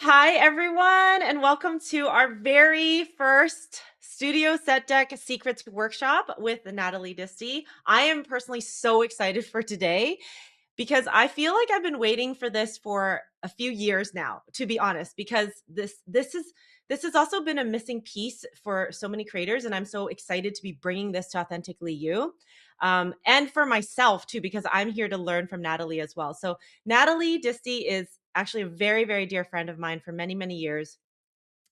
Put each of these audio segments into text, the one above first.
Hi, everyone, and welcome to our very first Studio Set Deck Secrets Workshop with Natalie Disty. I am personally so excited for today because I feel like I've been waiting for this for a few years now, to be honest, because this has also been a missing piece for so many creators, and I'm so excited to be bringing this to Authentically You. And for myself too, because I'm here to learn from Natalie as well. So Natalie Disty is actually a very, very dear friend of mine for many, many years.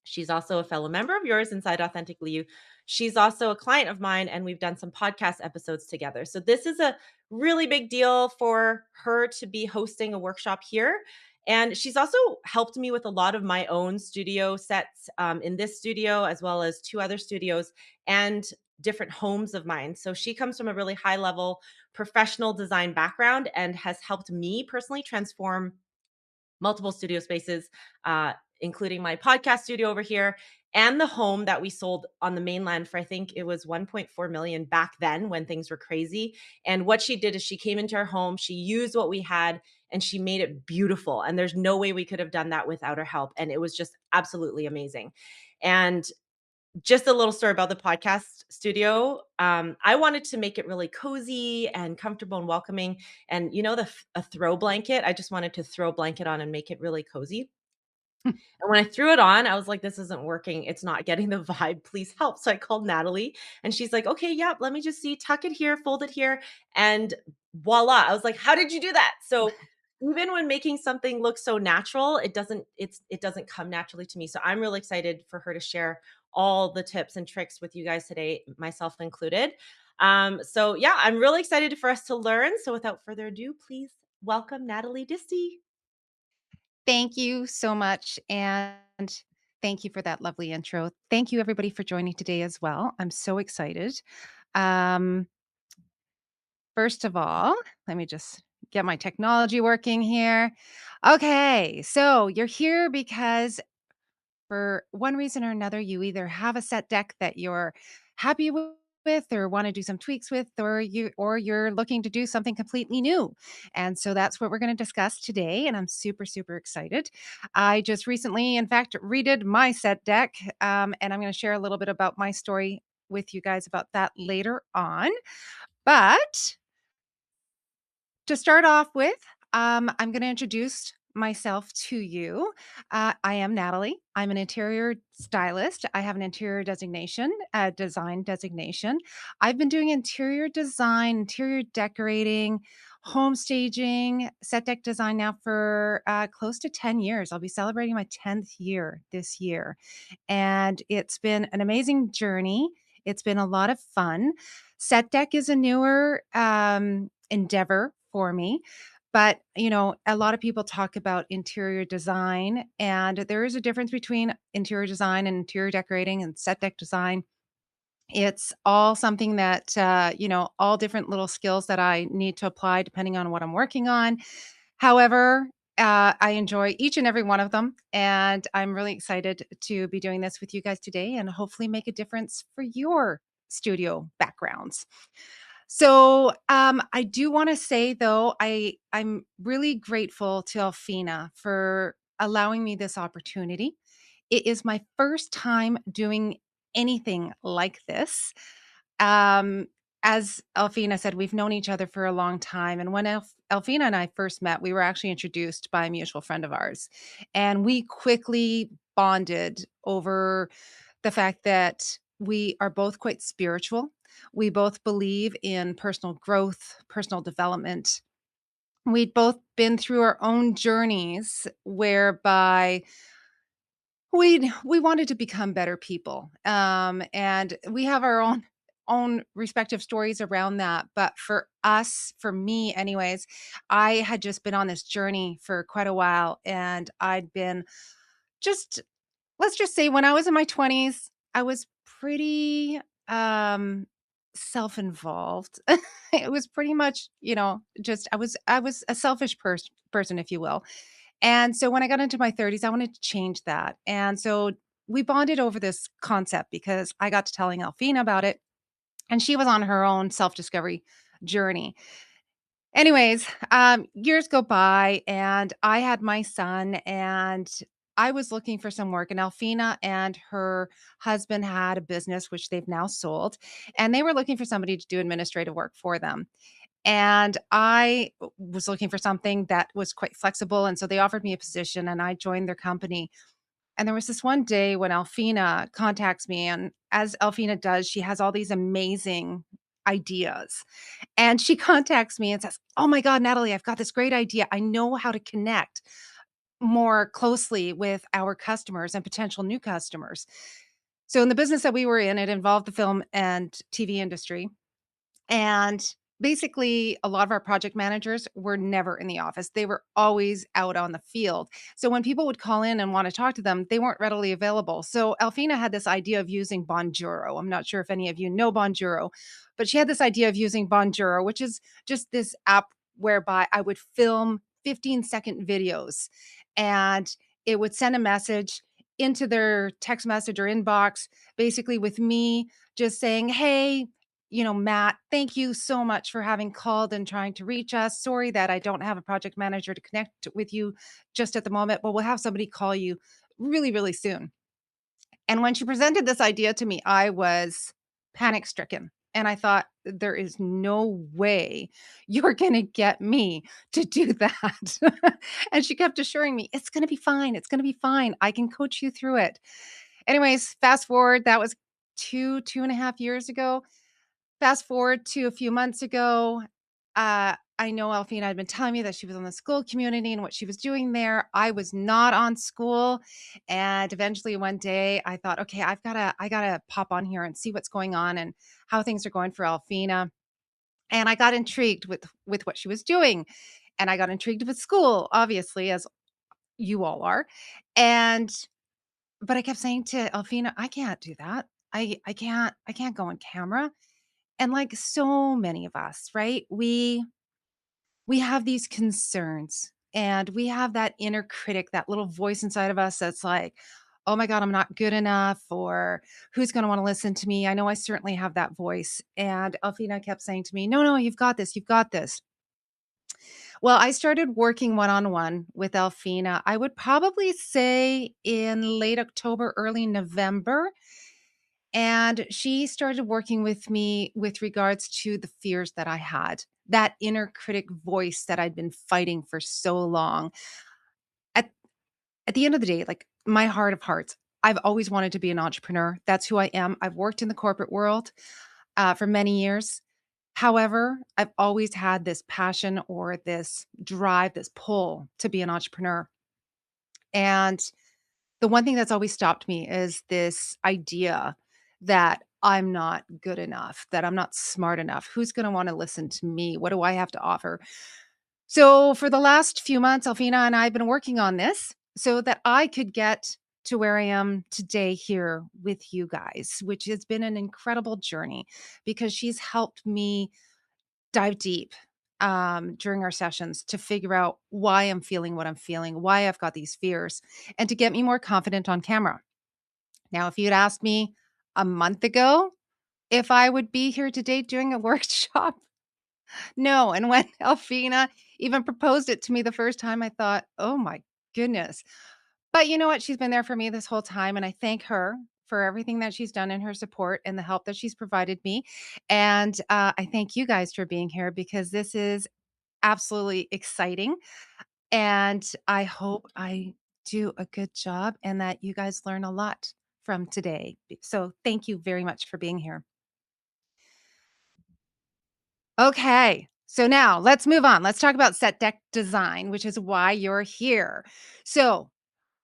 She's also a fellow member of yours inside Authentically You. She's also a client of mine, and we've done some podcast episodes together. So this is a really big deal for her to be hosting a workshop here. And she's also helped me with a lot of my own studio sets in this studio, as well as two other studios and different homes of mine. So she comes from a really high level professional design background and has helped me personally transform multiple studio spaces, including my podcast studio over here and the home that we sold on the mainland for, I think it was 1.4 million back then when things were crazy. And what she did is she came into our home, she used what we had, and she made it beautiful. And there's no way we could have done that without her help. And it was just absolutely amazing. And just a little story about the podcast studio. I wanted to make it really cozy and comfortable and welcoming. And a throw blanket. I just wanted to throw a blanket on and make it really cozy. And when I threw it on, I was like, this isn't working. It's not getting the vibe. Please help. So I called Natalie and she's like, okay, yeah, let me just see, tuck it here, fold it here. And voila. I was like, how did you do that? So even when making something look so natural, it doesn't come naturally to me. So I'm really excited for her to share all the tips and tricks with you guys today, myself included. So yeah, I'm really excited for us to learn. So without further ado, please welcome Natalie Disty. Thank you so much, and thank you for that lovely intro. Thank you, everybody, for joining today as well. I'm so excited. Um, First of all, let me just get my technology working here. Okay, so you're here because for one reason or another, you either have a set deck that you're happy with or want to do some tweaks with, or you're looking to do something completely new. And so that's what we're going to discuss today. And I'm super, super excited. I just recently, in fact, redid my set deck. And I'm going to share a little bit about my story with you guys about that later on. But to start off with, I'm going to introduce myself to you. I am Natalie. I'm an interior stylist. I have an interior design designation. I've been doing interior design, interior decorating, home staging, set deck design now for close to 10 years. I'll be celebrating my 10th year this year. And it's been an amazing journey. It's been a lot of fun. Set deck is a newer endeavor for me. But, a lot of people talk about interior design, and there is a difference between interior design and interior decorating and set deck design. It's all something that, all different little skills that I need to apply depending on what I'm working on. However, I enjoy each and every one of them, and I'm really excited to be doing this with you guys today and hopefully make a difference for your studio backgrounds. So, I do wanna say, though, I'm really grateful to Alfina for allowing me this opportunity. It is my first time doing anything like this. Um, as Alfina said, we've known each other for a long time, and when Alfina and I first met, we were actually introduced by a mutual friend of ours, and we quickly bonded over the fact that we are both quite spiritual. We both believe in personal growth, personal development. We'd both been through our own journeys whereby we wanted to become better people. And we have our own respective stories around that. But for us, for me anyways, I had just been on this journey for quite a while, and I'd been just let's just say when I was in my 20s, I was pretty, self-involved. It was pretty much, just I was a selfish person, if you will. And so when I got into my 30s, I wanted to change that. And so we bonded over this concept because I got to telling Alfina about it, and she was on her own self-discovery journey. Anyways, years go by and I had my son, and I was looking for some work, and Alfina and her husband had a business which they've now sold, and they were looking for somebody to do administrative work for them. And I was looking for something that was quite flexible, and so they offered me a position, and I joined their company. And there was this one day when Alfina contacts me, and as Alfina does, she has all these amazing ideas. And she contacts me and says, "Oh my God, Natalie, I've got this great idea. I know how to connect more closely with our customers and potential new customers." So, in the business that we were in, it involved the film and TV industry. And basically, a lot of our project managers were never in the office. They were always out on the field. So when people would call in and want to talk to them, they weren't readily available. So Alfina had this idea of using Bonjoro. I'm not sure if any of you know Bonjoro, but she had this idea of using Bonjoro, which is just this app whereby I would film 15-second videos and it would send a message into their text message or inbox, basically with me just saying, "Hey, Matt, thank you so much for having called and trying to reach us. Sorry that I don't have a project manager to connect with you just at the moment, but we'll have somebody call you really, really soon." And when she presented this idea to me, I was panic stricken. And I thought, there is no way you're going to get me to do that. And she kept assuring me, it's going to be fine. It's going to be fine. I can coach you through it. Anyways, fast forward, that was 2.5 years ago. Fast forward to a few months ago, I know Alfina had been telling me that she was on the school community and what she was doing there. I was not on school, and eventually one day I thought, "Okay, I gotta pop on here and see what's going on and how things are going for Alfina." And I got intrigued with what she was doing, and I got intrigued with school, obviously, as you all are. And but I kept saying to Alfina, "I can't do that. I can't go on camera." And like so many of us, right? We have these concerns and we have that inner critic, that little voice inside of us that's like, "Oh my God, I'm not good enough," or "Who's going to want to listen to me?" I know I certainly have that voice. And Alfina kept saying to me, "No, no, you've got this. You've got this." Well, I started working one on one with Alfina, I would probably say in late October, early November. And she started working with me with regards to the fears that I had, that inner critic voice that I'd been fighting for so long. At at the end of the day, like my heart of hearts, I've always wanted to be an entrepreneur. That's who I am. I've worked in the corporate world for many years. However, I've always had this passion or this drive, this pull to be an entrepreneur. And the one thing that's always stopped me is this idea that I'm not good enough, that I'm not smart enough. Who's going to want to listen to me? What do I have to offer? So, for the last few months, Alfina and I have been working on this so that I could get to where I am today here with you guys, which has been an incredible journey because she's helped me dive deep during our sessions to figure out why I'm feeling what I'm feeling, why I've got these fears, and to get me more confident on camera. Now, if you'd asked me a month ago if I would be here today doing a workshop, no. And when Elfina even proposed it to me the first time, I thought, oh my goodness. But you know what? She's been there for me this whole time. And I thank her for everything that she's done and her support and the help that she's provided me. And I thank you guys for being here because this is absolutely exciting. And I hope I do a good job and that you guys learn a lot from today. So thank you very much for being here. Okay. So now let's move on. Let's talk about set deck design, which is why you're here. So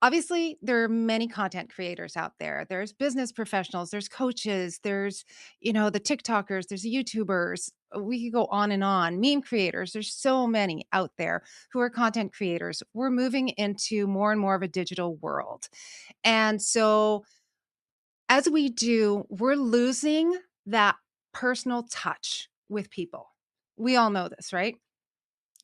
obviously, there are many content creators out there. There's business professionals, there's coaches, there's, the TikTokers, there's YouTubers. We could go on and on. Meme creators, there's so many out there who are content creators. We're moving into more and more of a digital world. And so as we do, we're losing that personal touch with people. We all know this, right?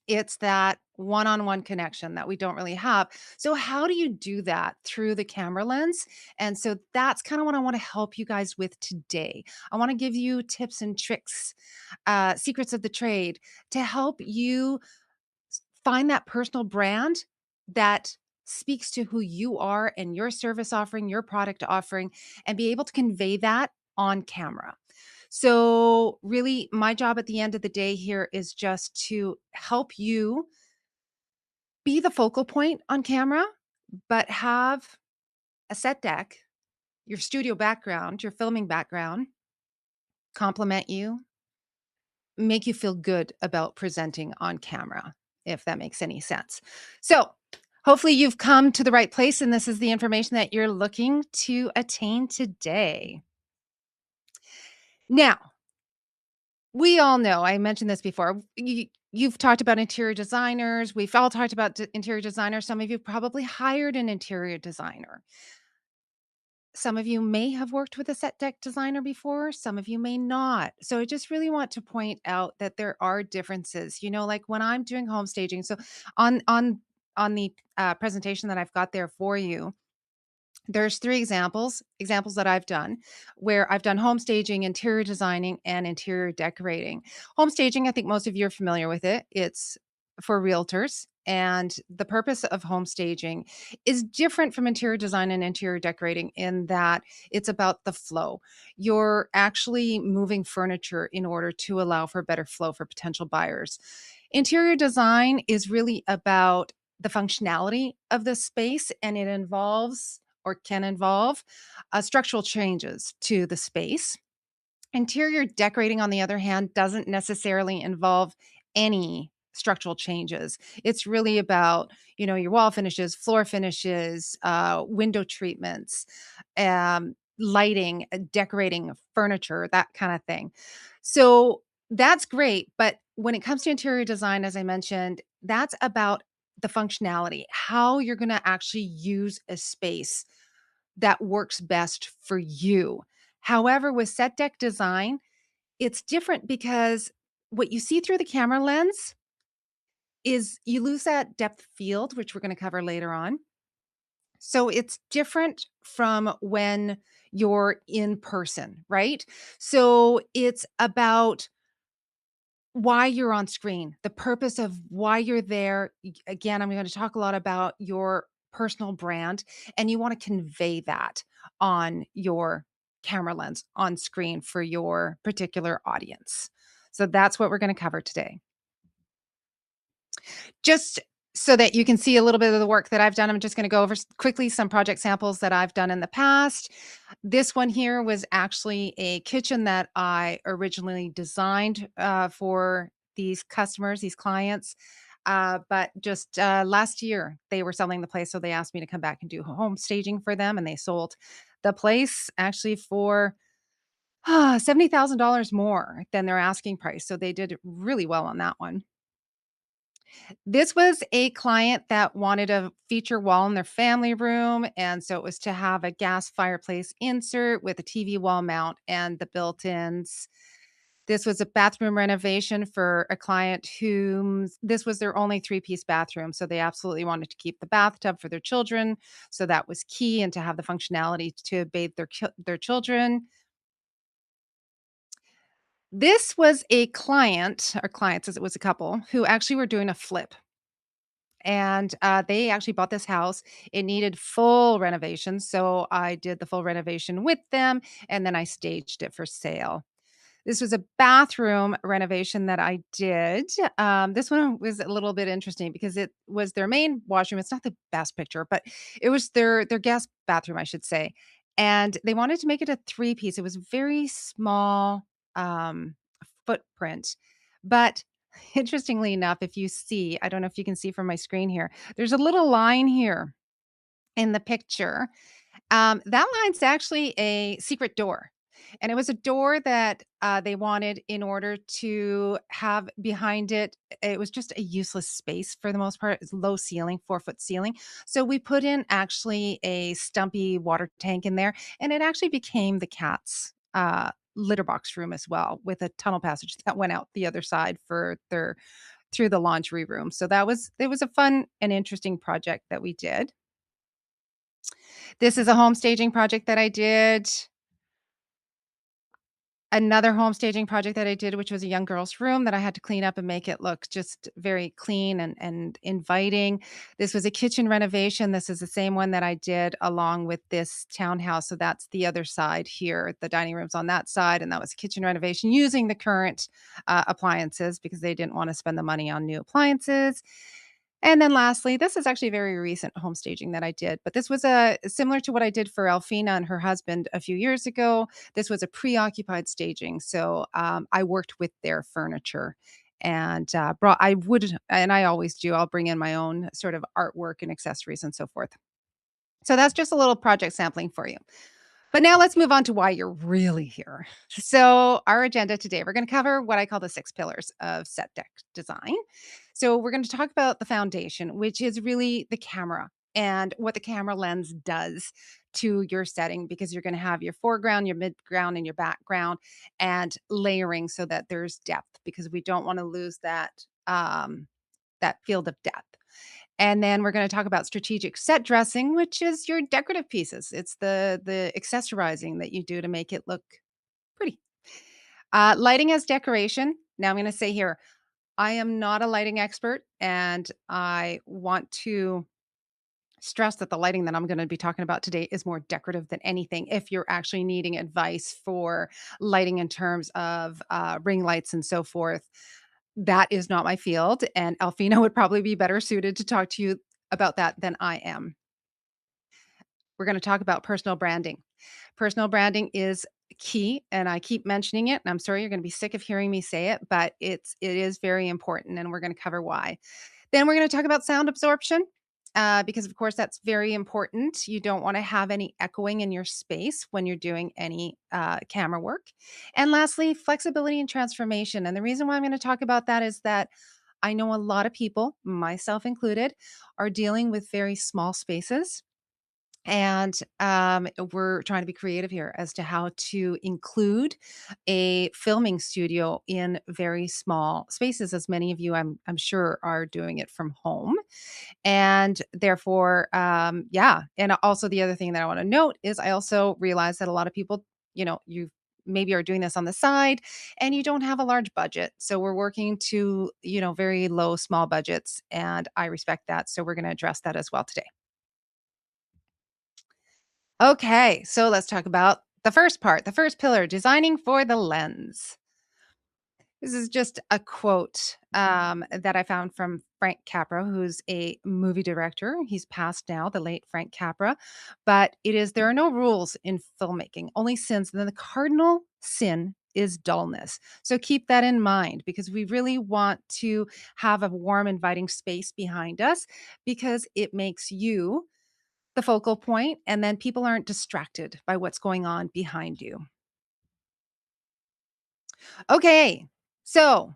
It's that one-on-one connection that we don't really have. So how do you do that through the camera lens? And so that's kind of what I want to help you guys with today. I want to give you tips and tricks, secrets of the trade to help you find that personal brand that speaks to who you are and your service offering, your product offering, and be able to convey that on camera. So, really, my job at the end of the day here is just to help you be the focal point on camera, but have a set deck, your studio background, your filming background complement you, make you feel good about presenting on camera, if that makes any sense. So, hopefully, you've come to the right place, and this is the information that you're looking to attain today. Now, we all know, I mentioned this before, you've talked about interior designers. We've all talked about interior designers. Some of you probably hired an interior designer. Some of you may have worked with a set deck designer before, some of you may not. So I just really want to point out that there are differences. Like when I'm doing home staging, so on the presentation that I've got there for you, there's 3 examples that I've done, where I've done home staging, interior designing, and interior decorating. Home staging, I think most of you are familiar with it. It's for realtors, and the purpose of home staging is different from interior design and interior decorating in that it's about the flow. You're actually moving furniture in order to allow for better flow for potential buyers. Interior design is really about the functionality of the space, and it involves or can involve structural changes to the space. Interior decorating, on the other hand, doesn't necessarily involve any structural changes. It's really about, your wall finishes, floor finishes, window treatments, lighting, decorating furniture, that kind of thing. So that's great. But when it comes to interior design, as I mentioned, that's about the functionality, how you're going to actually use a space that works best for you. However, with set deck design, it's different because what you see through the camera lens is you lose that depth field, which we're going to cover later on. So it's different from when you're in person, right? So it's about why you're on screen, the purpose of why you're there. Again, I'm going to talk a lot about your personal brand, and you want to convey that on your camera lens on screen for your particular audience. So that's what we're going to cover today. Just so that you can see a little bit of the work that I've done, I'm just going to go over quickly some project samples that I've done in the past. This one here was actually a kitchen that I originally designed for these customers, these clients. But just last year, they were selling the place. So they asked me to come back and do home staging for them. And they sold the place actually for $70,000 more than their asking price. So they did really well on that one. This was a client that wanted a feature wall in their family room, and so it was to have a gas fireplace insert with a TV wall mount and the built-ins. This was a bathroom renovation for a client whom this was their only three-piece bathroom, so they absolutely wanted to keep the bathtub for their children, so that was key, and to have the functionality to bathe their children. This was a client, or clients, as it was a couple, who actually were doing a flip. And, they actually bought this house. It needed full renovation, so I did the full renovation with them, and then I staged it for sale. This was a bathroom renovation that I did. This one was a little bit interesting because it was their main washroom. It's not the best picture, but it was their guest bathroom, I should say. And they wanted to make it a three-piece. It was very small um, footprint. But interestingly enough, if you see, I don't know if you can see from my screen here, there's a little line here in the picture. That line's actually a secret door. And it was a door that they wanted in order to have behind it. It was just a useless space for the most part. It's low ceiling, 4-foot ceiling. So we put in actually a stumpy water tank in there, and it actually became the cat's litter box room as well, with a tunnel passage that went out the other side for their through the laundry room. So it was a fun and interesting project that we did. This is a home staging project that I did. Another home staging project that I did, which was a young girl's room that I had to clean up and make it look just very clean and inviting. This was a kitchen renovation. This is the same one that I did along with this townhouse. So that's the other side here. The dining room's on that side, and that was a kitchen renovation using the current appliances because they didn't want to spend the money on new appliances. And then lastly, this is actually a very recent home staging that I did, but this was a similar to what I did for Elfina and her husband a few years ago. This was a preoccupied staging, so I worked with their furniture and brought. I would, and I always do. I'll bring in my own sort of artwork and accessories and so forth. So that's just a little project sampling for you. But now let's move on to why you're really here. So, our agenda today, we're going to cover what I call the 6 pillars of set deck design. So, we're going to talk about the foundation, which is really the camera and what the camera lens does to your setting, because you're going to have your foreground, your midground, and your background, and layering so that there's depth, because we don't want to lose that field of depth. And then we're gonna talk about strategic set dressing, which is your decorative pieces. It's the accessorizing that you do to make it look pretty. Lighting as decoration. Now I'm gonna say here, I am not a lighting expert, and I want to stress that the lighting that I'm gonna be talking about today is more decorative than anything. If you're actually needing advice for lighting in terms of, ring lights and so forth, that is not my field, and Alfina would probably be better suited to talk to you about that than I am. We're gonna talk about personal branding. Personal branding is key, and I keep mentioning it, and I'm sorry you're gonna be sick of hearing me say it, but it is very important, and we're gonna cover why. Then we're gonna talk about sound absorption, because of course that's very important. You don't wanna have any echoing in your space when you're doing any, camera work. And lastly, flexibility and transformation, and the reason why I'm gonna talk about that is that I know a lot of people, myself included, are dealing with very small spaces, and we're trying to be creative here as to how to include a filming studio in very small spaces, as many of you I'm sure are doing it from home. And therefore, yeah. And also the other thing that I want to note is I also realize that a lot of people, you maybe are doing this on the side and you don't have a large budget. So we're working to, very low, small budgets. And I respect that. So we're going to address that as well today. Okay, so let's talk about the first part, the first pillar, designing for the lens. This is just a quote that I found from Frank Capra, who's a movie director. He's passed now, the late Frank Capra. But it is there are no rules in filmmaking, only sins. And then the cardinal sin is dullness. So keep that in mind, because we really want to have a warm, inviting space behind us, because it makes you the focal point, and then people aren't distracted by what's going on behind you. Okay, so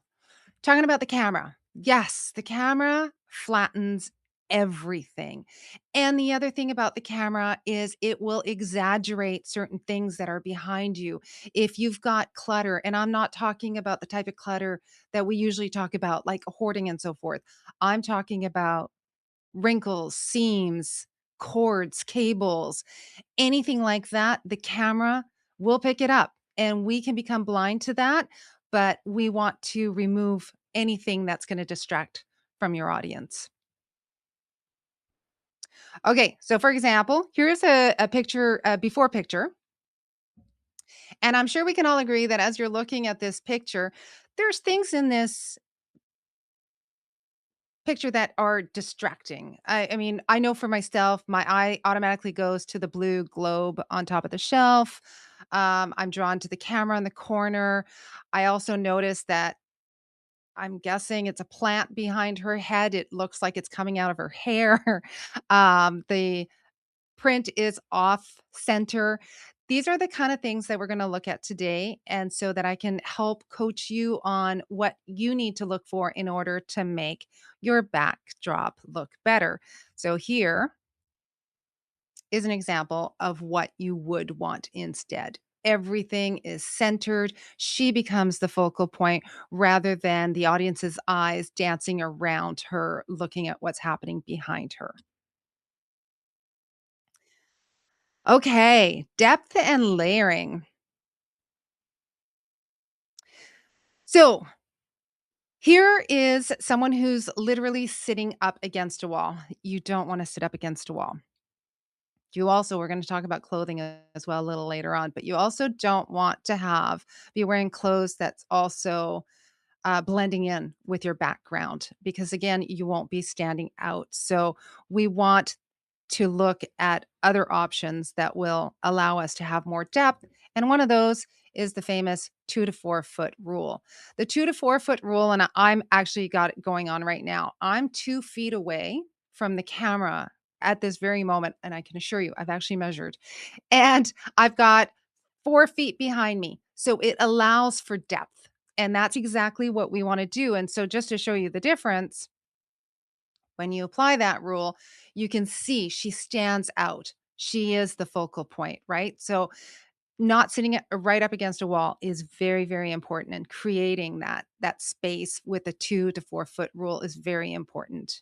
talking about the camera. Yes, the camera flattens everything. And the other thing about the camera is it will exaggerate certain things that are behind you. If you've got clutter, and I'm not talking about the type of clutter that we usually talk about, like hoarding and so forth, I'm talking about wrinkles, seams, cords, cables, anything like that, the camera will pick it up and we can become blind to that. But we want to remove anything that's going to distract from your audience. Okay, so for example, here's a picture, a before picture. And I'm sure we can all agree that as you're looking at this picture, there's things in this picture that are distracting. I mean, I know for myself, my eye automatically goes to the blue globe on top of the shelf. I'm drawn to the camera in the corner. I also notice that I'm guessing it's a plant behind her head. It looks like it's coming out of her hair. The print is off center. These are the kind of things that we're going to look at today. And so that I can help coach you on what you need to look for in order to make your backdrop look better. So here is an example of what you would want instead. Everything is centered. She becomes the focal point rather than the audience's eyes dancing around her, looking at what's happening behind her. Okay, depth and layering. So here is someone who's literally sitting up against a wall. You don't want to sit up against a wall. You also, we're going to talk about clothing as well a little later on, but you also don't want to be wearing clothes that's also blending in with your background because again, you won't be standing out. So we want to look at other options that will allow us to have more depth. And one of those is the famous 2 to 4 foot rule. The 2 to 4 foot rule, and I'm actually got it going on right now. I'm 2 feet away from the camera at this very moment. And I can assure you, I've actually measured and I've got 4 feet behind me. So it allows for depth. And that's exactly what we want to do. And so, just to show you the difference, when you apply that rule, you can see she stands out. She is the focal point, right? So, not sitting right up against a wall is very, very important. And creating that space with a 2 to 4 foot rule is very important.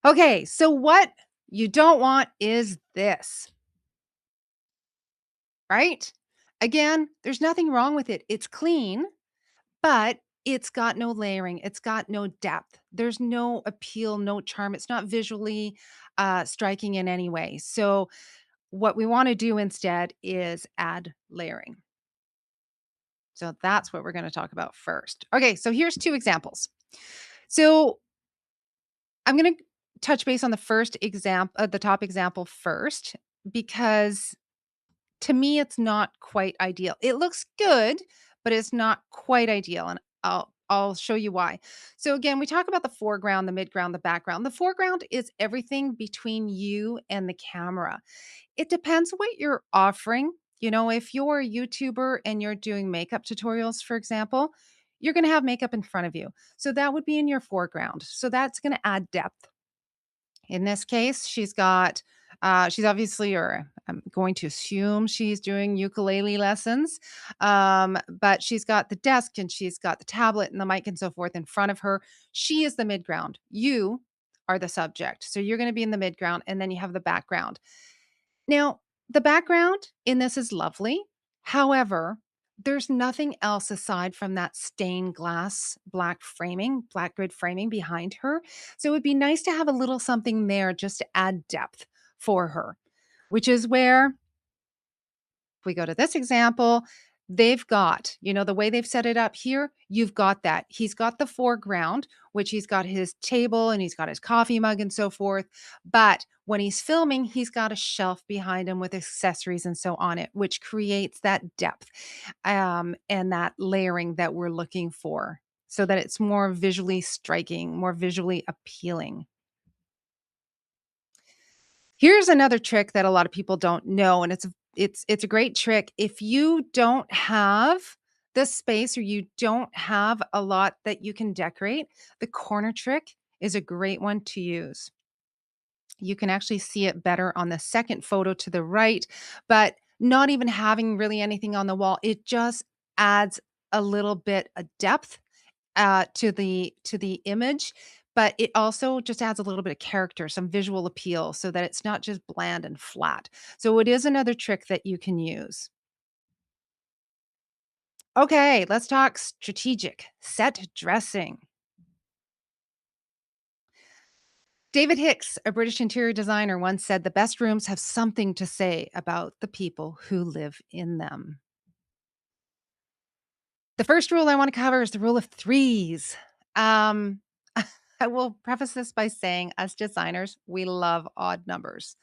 Okay, so what you don't want is this, right? Again, there's nothing wrong with it. It's clean, but it's got no layering. It's got no depth. There's no appeal, no charm. It's not visually striking in any way. So, what we want to do instead is add layering. So, that's what we're going to talk about first. Okay, so here's two examples. So, I'm going to touch base on the first example, the top example first, because to me, it's not quite ideal. It looks good, but it's not quite ideal, and I'll show you why. So again, we talk about the foreground, the midground, the background. The foreground is everything between you and the camera. It depends what you're offering. You know, if you're a YouTuber and you're doing makeup tutorials, for example, you're going to have makeup in front of you. So that would be in your foreground. So that's going to add depth. In this case, she's obviously, or I'm going to assume she's doing ukulele lessons. But she's got the desk and she's got the tablet and the mic and so forth in front of her. She is the midground. You are the subject. So you're going to be in the midground and then you have the background. Now, the background in this is lovely. However, there's nothing else aside from that stained glass black grid framing behind her. So it would be nice to have a little something there just to add depth for her, which is where if we go to this example, they've got, the way they've set it up here, you've got that. He's got the foreground, which he's got his table and he's got his coffee mug and so forth. But when he's filming, he's got a shelf behind him with accessories and so on it, which creates that depth and that layering that we're looking for so that it's more visually striking, more visually appealing. Here's another trick that a lot of people don't know, and it's a great trick. If you don't have the space or you don't have a lot that you can decorate, the corner trick is a great one to use. You can actually see it better on the second photo to the right, but not even having really anything on the wall, it just adds a little bit of depth to the image, but it also just adds a little bit of character, some visual appeal so that it's not just bland and flat. So it is another trick that you can use. Okay, let's talk strategic set dressing. David Hicks, a British interior designer, once said the best rooms have something to say about the people who live in them. The first rule I want to cover is the rule of threes. Um, I will preface this by saying, as designers, we love odd numbers.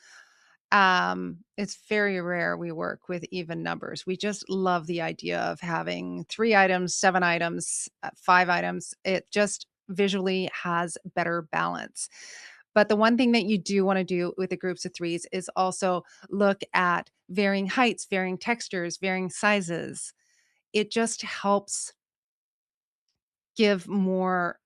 It's very rare we work with even numbers. We just love the idea of having 3 items, 7 items, 5 items. It just visually has better balance. But the one thing that you do want to do with the groups of threes is also look at varying heights, varying textures, varying sizes. It just helps give more,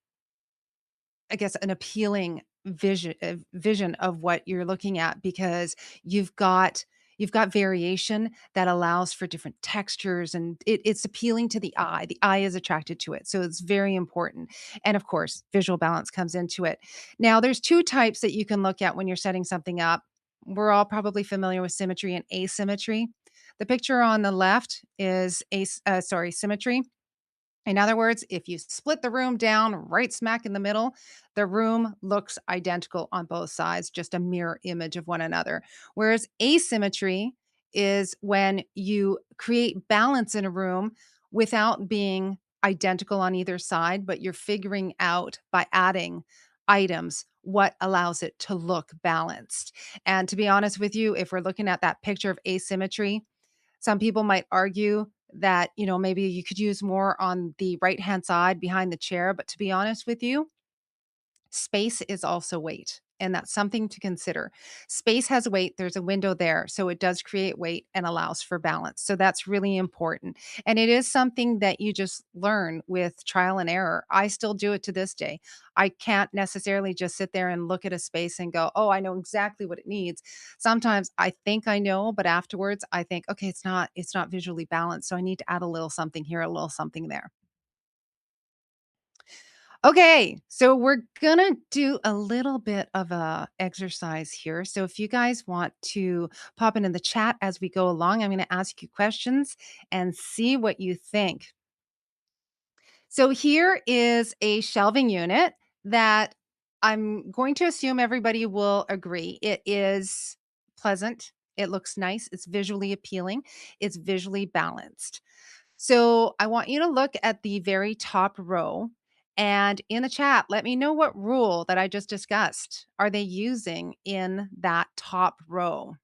I guess, an appealing vision of what you're looking at because you've got you've got variation that allows for different textures and it's appealing to the eye. The eye is attracted to it. So it's very important. And of course, visual balance comes into it. Now, there's two types that you can look at when you're setting something up. We're all probably familiar with symmetry and asymmetry. The picture on the left is symmetry. In other words, if you split the room down right smack in the middle, the room looks identical on both sides, just a mirror image of one another. Whereas asymmetry is when you create balance in a room without being identical on either side, but you're figuring out by adding items what allows it to look balanced. And to be honest with you, if we're looking at that picture of asymmetry, some people might argue that, maybe you could use more on the right-hand side behind the chair, but to be honest with you, space is also weight, and that's something to consider. Space has weight, there's a window there, so it does create weight and allows for balance. So that's really important. And it is something that you just learn with trial and error. I still do it to this day. I can't necessarily just sit there and look at a space and go, "Oh, I know exactly what it needs." Sometimes I think I know, but afterwards I think, "Okay, it's not visually balanced, so I need to add a little something here, a little something there." Okay, so we're gonna do a little bit of a exercise here. So if you guys want to pop in the chat as we go along, I'm gonna ask you questions and see what you think. So here is a shelving unit that I'm going to assume everybody will agree. It is pleasant. It looks nice. It's visually appealing. It's visually balanced. So I want you to look at the very top row and in the chat, let me know what rule that I just discussed are they using in that top row.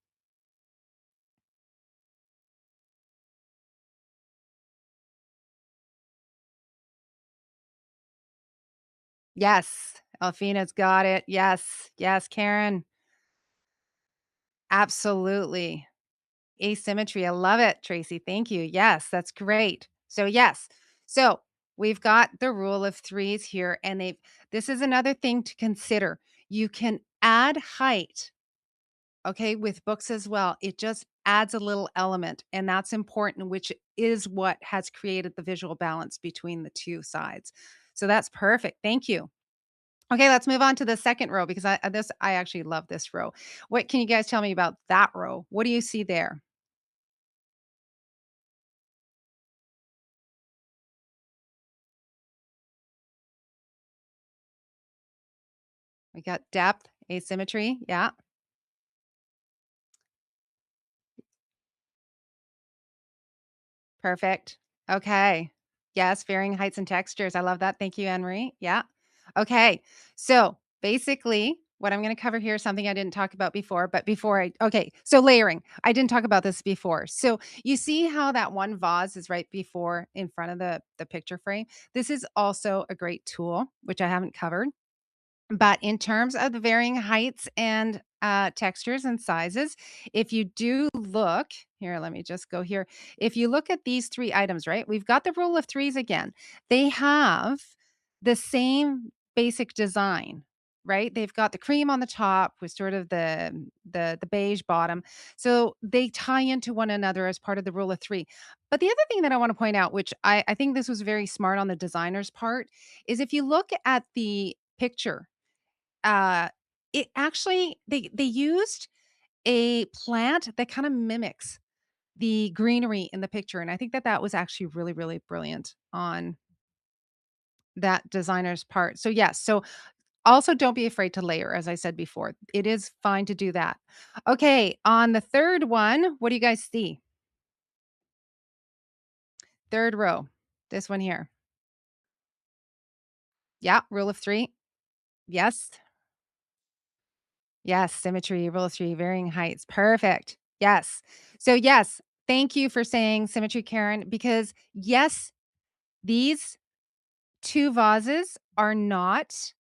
Yes, Alfina's got it. Yes, yes, Karen. Absolutely. Asymmetry. I love it, Tracy. Thank you. Yes, that's great. So, yes. So, we've got the rule of threes here, and this is another thing to consider. You can add height, okay, with books as well. It just adds a little element, and that's important, which is what has created the visual balance between the two sides. So, that's perfect. Thank you. Okay, let's move on to the second row because I actually love this row. What can you guys tell me about that row? What do you see there? We got depth, asymmetry. Yeah, perfect. Okay. Yes, varying heights and textures. I love that. Thank you, Anne Marie. Yeah. Okay. So basically, what I'm going to cover here is something I didn't talk about before, but so layering. I didn't talk about this before. So you see how that one vase is right before in front of the picture frame. This is also a great tool, which I haven't covered. But in terms of the varying heights and textures and sizes, if you do look here, let me just go here. If you look at these three items, right, we've got the rule of threes again. They have the same basic design, right? They've got the cream on the top with sort of the beige bottom. So they tie into one another as part of the rule of three. But the other thing that I want to point out, which I think this was very smart on the designer's part, is if you look at the picture uh, it actually they used a plant that kinda mimics the greenery in the picture, and I think that that was actually really, really brilliant on that designer's part. So, yes, so also don't be afraid to layer, as I said before. It is fine to do that. Okay, on the 3rd one, what do you guys see? 3rd row, this one here. Yeah, rule of 3. Yes. Yes, symmetry, rule of 3, varying heights. Perfect. Yes. So, yes, thank you for saying symmetry, Karen, because yes, these 2 vases are not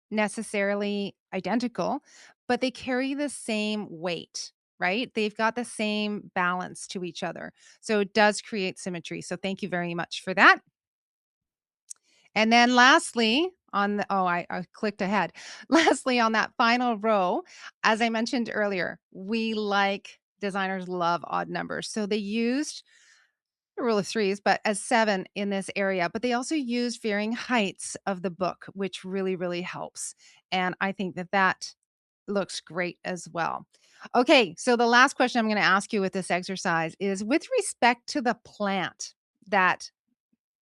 necessarily identical, but they carry the same weight, right? They've got the same balance to each other. So, it does create symmetry. So, thank you very much for that. And then lastly, on the I clicked ahead. Lastly, on that final row, as I mentioned earlier, designers love odd numbers. So they used the rule of threes, but as 7 in this area, but they also used varying heights of the book, which really, really helps. And I think that that looks great as well. Okay, so the last question I'm gonna ask you with this exercise is with respect to the plant that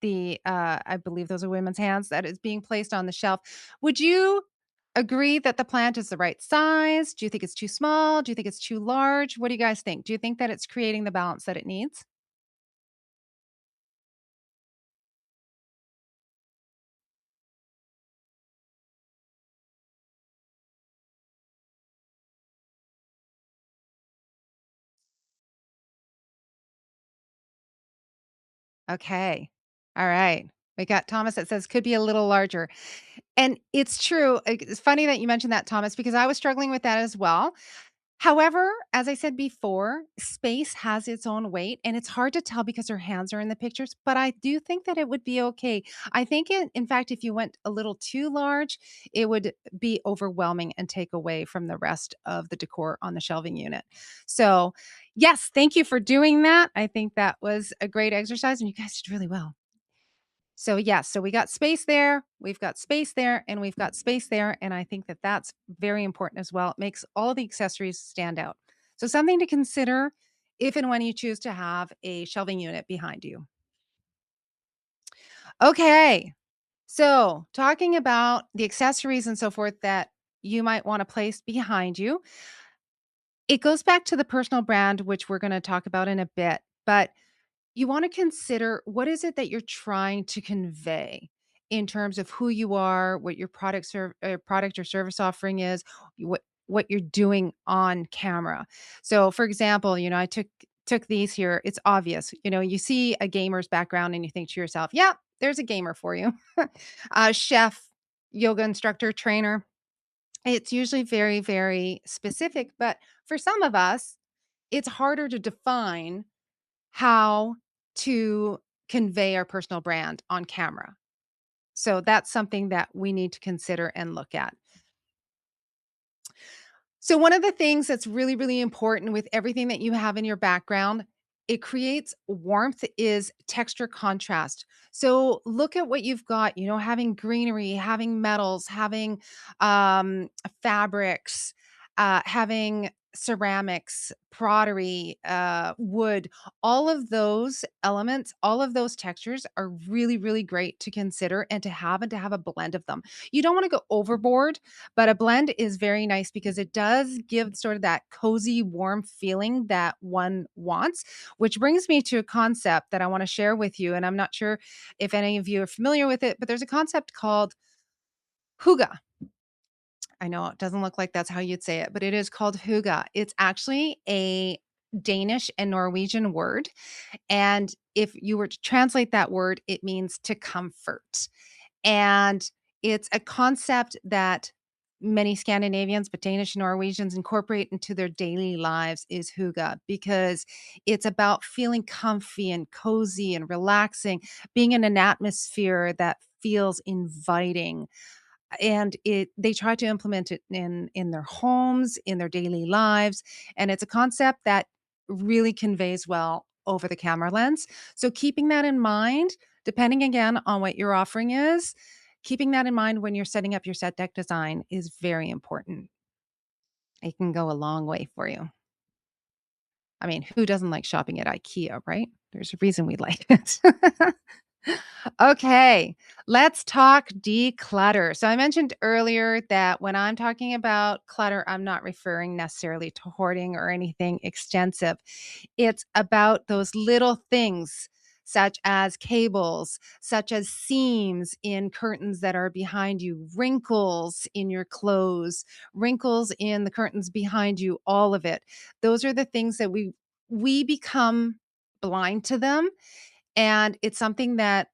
I believe those are women's hands that is being placed on the shelf. Would you agree that the plant is the right size? Do you think it's too small? Do you think it's too large? What do you guys think? Do you think that it's creating the balance that it needs? Okay. All right. We got Thomas that says could be a little larger. And it's true. It's funny that you mentioned that, Thomas, because I was struggling with that as well. However, as I said before, space has its own weight and it's hard to tell because her hands are in the pictures, but I do think that it would be okay. I think in fact, if you went a little too large, it would be overwhelming and take away from the rest of the decor on the shelving unit. So, yes, thank you for doing that. I think that was a great exercise and you guys did really well. So, yes, so we got space there, we've got space there, and we've got space there, and I think that that's very important as well. It makes all the accessories stand out. So, something to consider if and when you choose to have a shelving unit behind you. Okay, so talking about the accessories and so forth that you might want to place behind you, it goes back to the personal brand, which we're going to talk about in a bit. But you want to consider what is it that you're trying to convey in terms of who you are, what your product or service offering is, what you're doing on camera. So, for example, I took these here. It's obvious. You see a gamer's background and you think to yourself, "Yeah, there's a gamer for you." A chef, yoga instructor, trainer. It's usually very, very specific, but for some of us, it's harder to define how to convey our personal brand on camera. So that's something that we need to consider and look at. So, one of the things that's really, really important with everything that you have in your background, it creates warmth is texture contrast. So, look at what you've got, having greenery, having metals, having fabrics, having ceramics, pottery, wood, all of those elements, all of those textures are really, really great to consider and to have a blend of them. You don't want to go overboard, but a blend is very nice because it does give sort of that cozy, warm feeling that one wants, which brings me to a concept that I want to share with you. And I'm not sure if any of you are familiar with it, but there's a concept called hygge. I know it doesn't look like that's how you'd say it, but it is called hygge. It's actually a Danish and Norwegian word. And if you were to translate that word, it means to comfort. And it's a concept that many Scandinavians, but Danish and Norwegians incorporate into their daily lives is hygge because it's about feeling comfy and cozy and relaxing, being in an atmosphere that feels inviting. And they try to implement it in their homes, in their daily lives, and it's a concept that really conveys well over the camera lens. So keeping that in mind, depending again on what your offering is, keeping that in mind when you're setting up your set deck design is very important. It can go a long way for you. I mean, who doesn't like shopping at IKEA, right? There's a reason we like it. Okay, let's talk declutter. So I mentioned earlier that when I'm talking about clutter, I'm not referring necessarily to hoarding or anything extensive. It's about those little things such as cables, such as seams in curtains that are behind you, wrinkles in your clothes, wrinkles in the curtains behind you, all of it. Those are the things that we become blind to them, and it's something that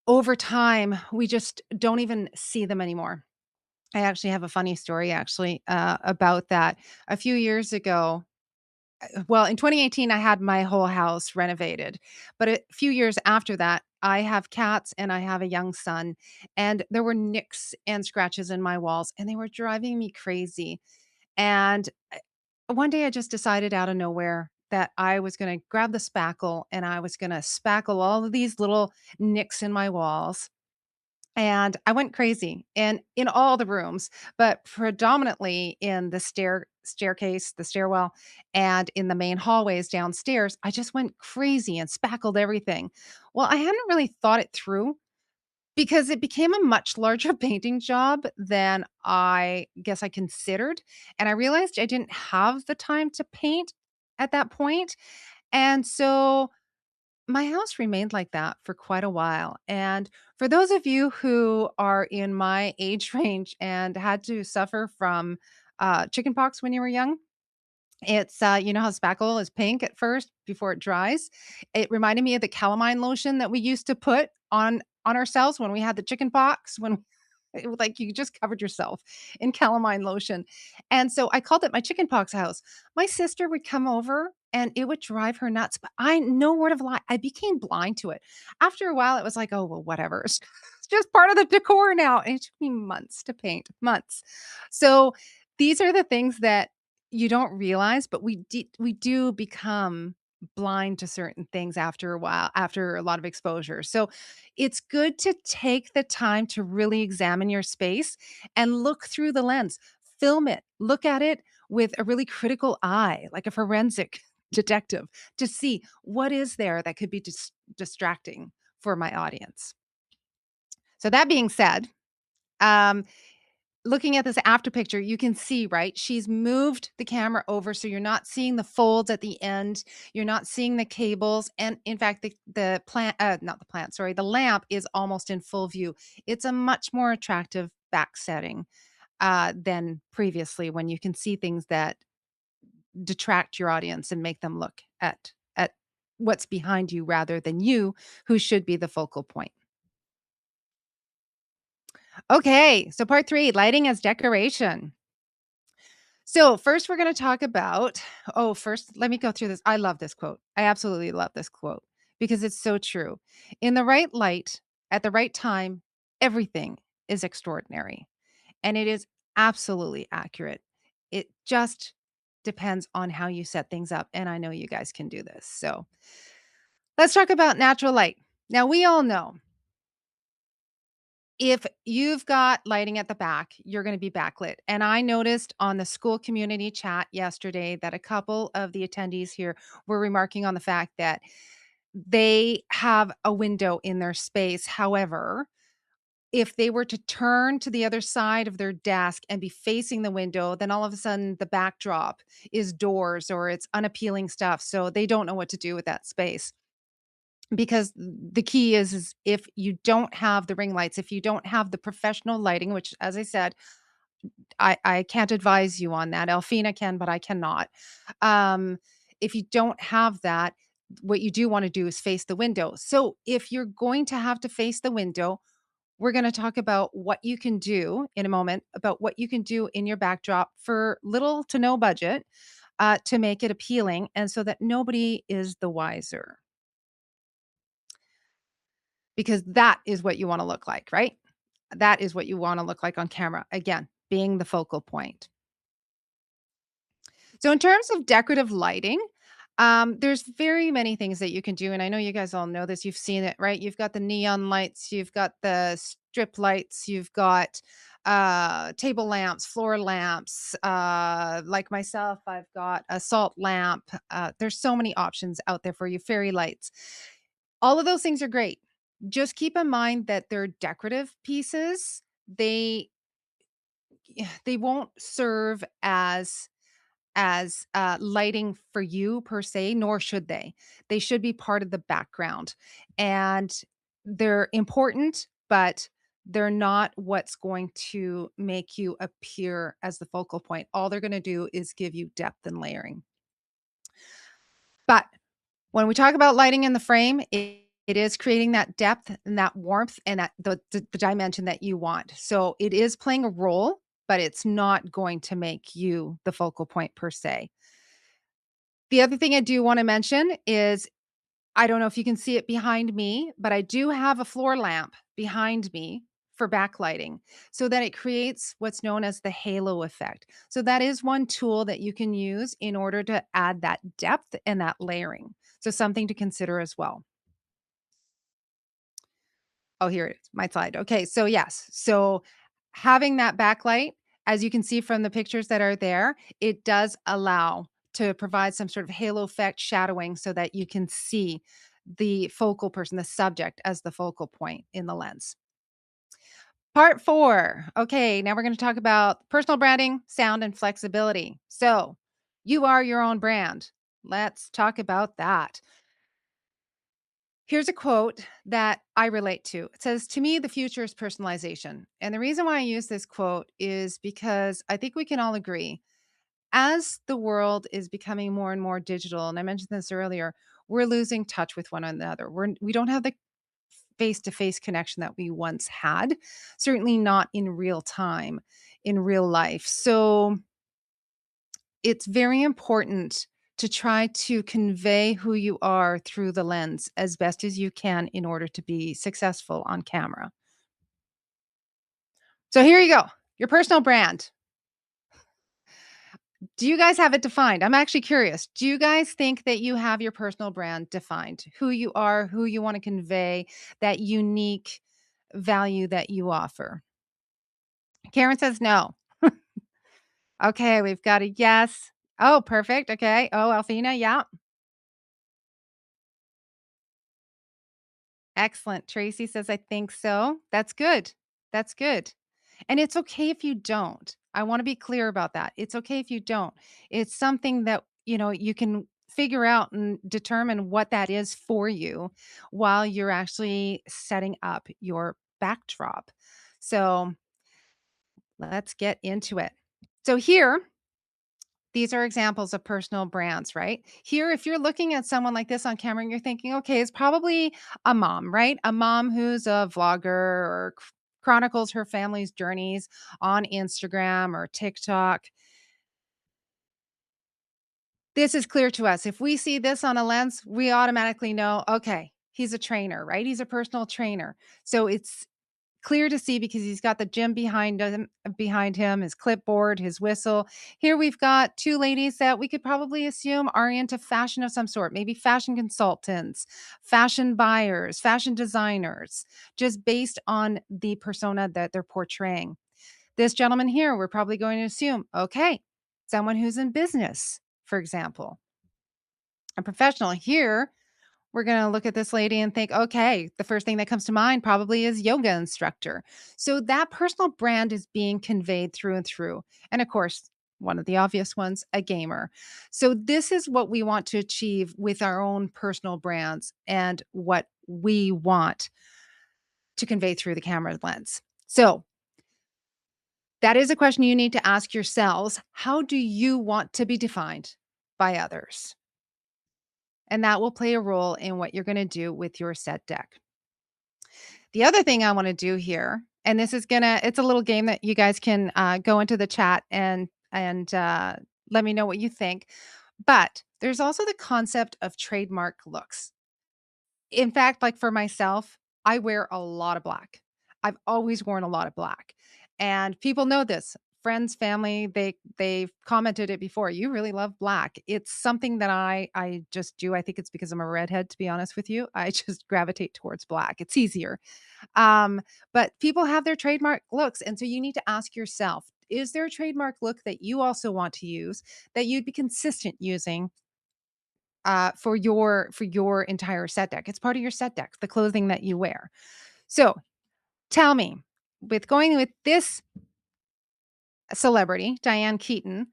over time, we just don't even see them anymore. I actually have a funny story about that. A few years ago, well, in 2018, I had my whole house renovated, but a few years after that, I have cats and I have a young son, and there were nicks and scratches in my walls, and they were driving me crazy. And one day I just decided out of nowhere that I was gonna grab the spackle and I was gonna spackle all of these little nicks in my walls And I went crazy and in all the rooms, but predominantly in the staircase, the stairwell, and in the main hallways downstairs. I just went crazy and spackled everything. Well, I hadn't really thought it through because it became a much larger painting job than I guess I considered. And I realized I didn't have the time to paint at that point. And so my house remained like that for quite a while. And for those of you who are in my age range and had to suffer from chickenpox when you were young, it's, you know how spackle is pink at first before it dries? It reminded me of the calamine lotion that we used to put on ourselves when we had the chicken pox, when it was like you just covered yourself in calamine lotion. And so I called it my chicken pox house. My sister would come over and it would drive her nuts, but I no word of lie, I became blind to it. After a while, it was like, "Oh, well, whatever. It's just part of the decor now." And it took me months to paint, months. So these are the things that you don't realize, but we do become blind to certain things after a while, after a lot of exposure. So it's good to take the time to really examine your space and look through the lens. Film it, look at it with a really critical eye, like a forensic detective, to see what is there that could be distracting for my audience. So that being said, um, looking at this after picture, you can see, right? She's moved the camera over so you're not seeing the folds at the end. You're not seeing the cables. And in fact, the plant, not the plant, sorry, the lamp is almost in full view. It's a much more attractive back setting than previously when you can see things that detract your audience and make them look at what's behind you rather than you, who should be the focal point. Okay, so part three, lighting as decoration. So, first, we're going to talk about, first, let me go through this. I love this quote. I absolutely love this quote because it's so true. In the right light, at the right time, everything is extraordinary. And it is absolutely accurate. It just depends on how you set things up. And I know you guys can do this. So, let's talk about natural light. Now, we all know if you've got lighting at the back, you're gonna be backlit, and I noticed on the school community chat yesterday that a couple of the attendees here were remarking on the fact that they have a window in their space. However, if they were to turn to the other side of their desk and be facing the window, then all of a sudden the backdrop is doors or it's unappealing stuff, so they don't know what to do with that space. Because the key is if you don't have the ring lights, if you don't have the professional lighting, which as I said, I can't advise you on that. Elfina can, but I cannot. Um, if you don't have that, what you do wanna do is face the window. So if you're going to have to face the window, we're gonna talk about what you can do in a moment, about what you can do in your backdrop for little to no budget, to make it appealing and so that nobody is the wiser. Because that is what you wanna look like, right? That is what you wanna look like on camera, again, being the focal point. So in terms of decorative lighting, there's very many things that you can do, and I know you guys all know this, you've seen it, right? You've got the neon lights, you've got the strip lights, you've got, table lamps, floor lamps, like myself, I've got a salt lamp, there's so many options out there for you, fairy lights. All of those things are great. Just keep in mind that they're decorative pieces. They they won't serve as lighting for you per se, nor should they. They should be part of the background. And they're important, but they're not what's going to make you appear as the focal point. All they're going to do is give you depth and layering. But when we talk about lighting in the frame, it is creating that depth and that warmth and that the dimension that you want. So it is playing a role, but it's not going to make you the focal point per se. The other thing I do want to mention is I don't know if you can see it behind me, but I do have a floor lamp behind me for backlighting so that it creates what's known as the halo effect. So that is one tool that you can use in order to add that depth and that layering. So something to consider as well. Oh, here it is, my slide. Okay, so yes. So having that backlight, as you can see from the pictures that are there, it does allow to provide some sort of halo effect shadowing so that you can see the focal person, the subject as the focal point in the lens. Part 4. Okay, now we're going to talk about personal branding, sound, and flexibility. So, you are your own brand. Let's talk about that. Here's a quote that I relate to. It says, "To me, the future is personalization." And the reason why I use this quote is because I think we can all agree as the world is becoming more and more digital, and I mentioned this earlier, we're losing touch with one another. We don't have the face to face connection that we once had, certainly not in real time, in real life. So it's very important to try to convey who you are through the lens as best as you can in order to be successful on camera. So here you go, your personal brand. Do you guys have it defined? I'm actually curious. Do you guys think that you have your personal brand defined? Who you are, who you want to convey, that unique value that you offer? Karen says no. Okay, we've got a yes. Oh, perfect. Okay. Oh, Alfina, yeah. Excellent. Tracy says, I think so. That's good. That's good. And it's okay if you don't. I want to be clear about that. It's okay if you don't. It's something that, you can figure out and determine what that is for you while you're actually setting up your backdrop. So let's get into it. So here, these are examples of personal brands, right? Here, if you're looking at someone like this on camera and you're thinking, okay, it's probably a mom, right? A mom who's a vlogger or chronicles her family's journeys on Instagram or TikTok. This is clear to us. If we see this on a lens, we automatically know, okay, he's a trainer, right? He's a personal trainer. So it's clear to see because he's got the gym behind him, his clipboard, his whistle. Here we've got two ladies that we could probably assume are into fashion of some sort, maybe fashion consultants, fashion buyers, fashion designers, just based on the persona that they're portraying. This gentleman here, we're probably going to assume, okay, someone who's in business, for example, a professional. Here we're going to look at this lady and think, okay, the first thing that comes to mind probably is yoga instructor. So that personal brand is being conveyed through and through. And of course, one of the obvious ones, a gamer. So this is what we want to achieve with our own personal brands and what we want to convey through the camera lens. So that is a question you need to ask yourselves. How do you want to be defined by others? And that will play a role in what you're going to do with your set deck. The other thing I wanna do here, and this is gonna it's a little game that you guys can, go into the chat and let me know what you think, but there's also the concept of trademark looks. In fact, like for myself, I wear a lot of black. I've always worn a lot of black, and people know this. Friends, family, they've commented it before. You really love black. It's something that I just do. I think it's because I'm a redhead, to be honest with you. I just gravitate towards black. It's easier. Um, but people have their trademark looks. And so you need to ask yourself, is there a trademark look that you also want to use that you'd be consistent using for your entire set deck? It's part of your set deck, the clothing that you wear. So tell me, with going with this celebrity, Diane Keaton,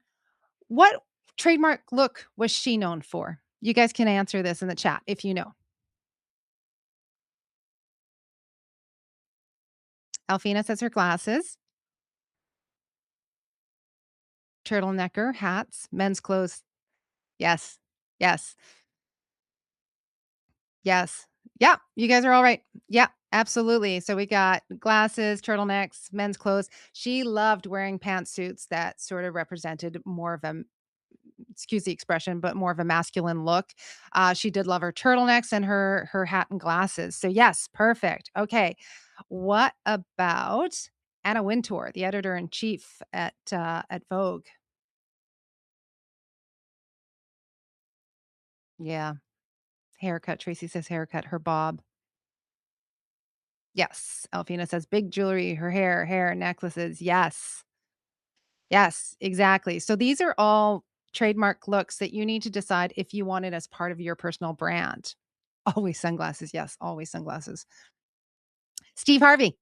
what trademark look was she known for? You guys can answer this in the chat if you know. Alfina says her glasses, turtlenecker, hats, men's clothes. Yes. Yes. Yes. Yeah, you guys are all right. Yeah, absolutely. So we got glasses, turtlenecks, men's clothes. She loved wearing pantsuits that sort of represented more of a, excuse the expression, but more of a masculine look. She did love her turtlenecks and her hat and glasses. So yes, perfect. Okay. What about Anna Wintour, the editor in chief at Vogue? Yeah, haircut. Tracy says haircut. Her bob. Yes. Alfina says big jewelry, her hair, necklaces. Yes. Yes, exactly. So these are all trademark looks that you need to decide if you want it as part of your personal brand. Always sunglasses. Yes, always sunglasses. Steve Harvey,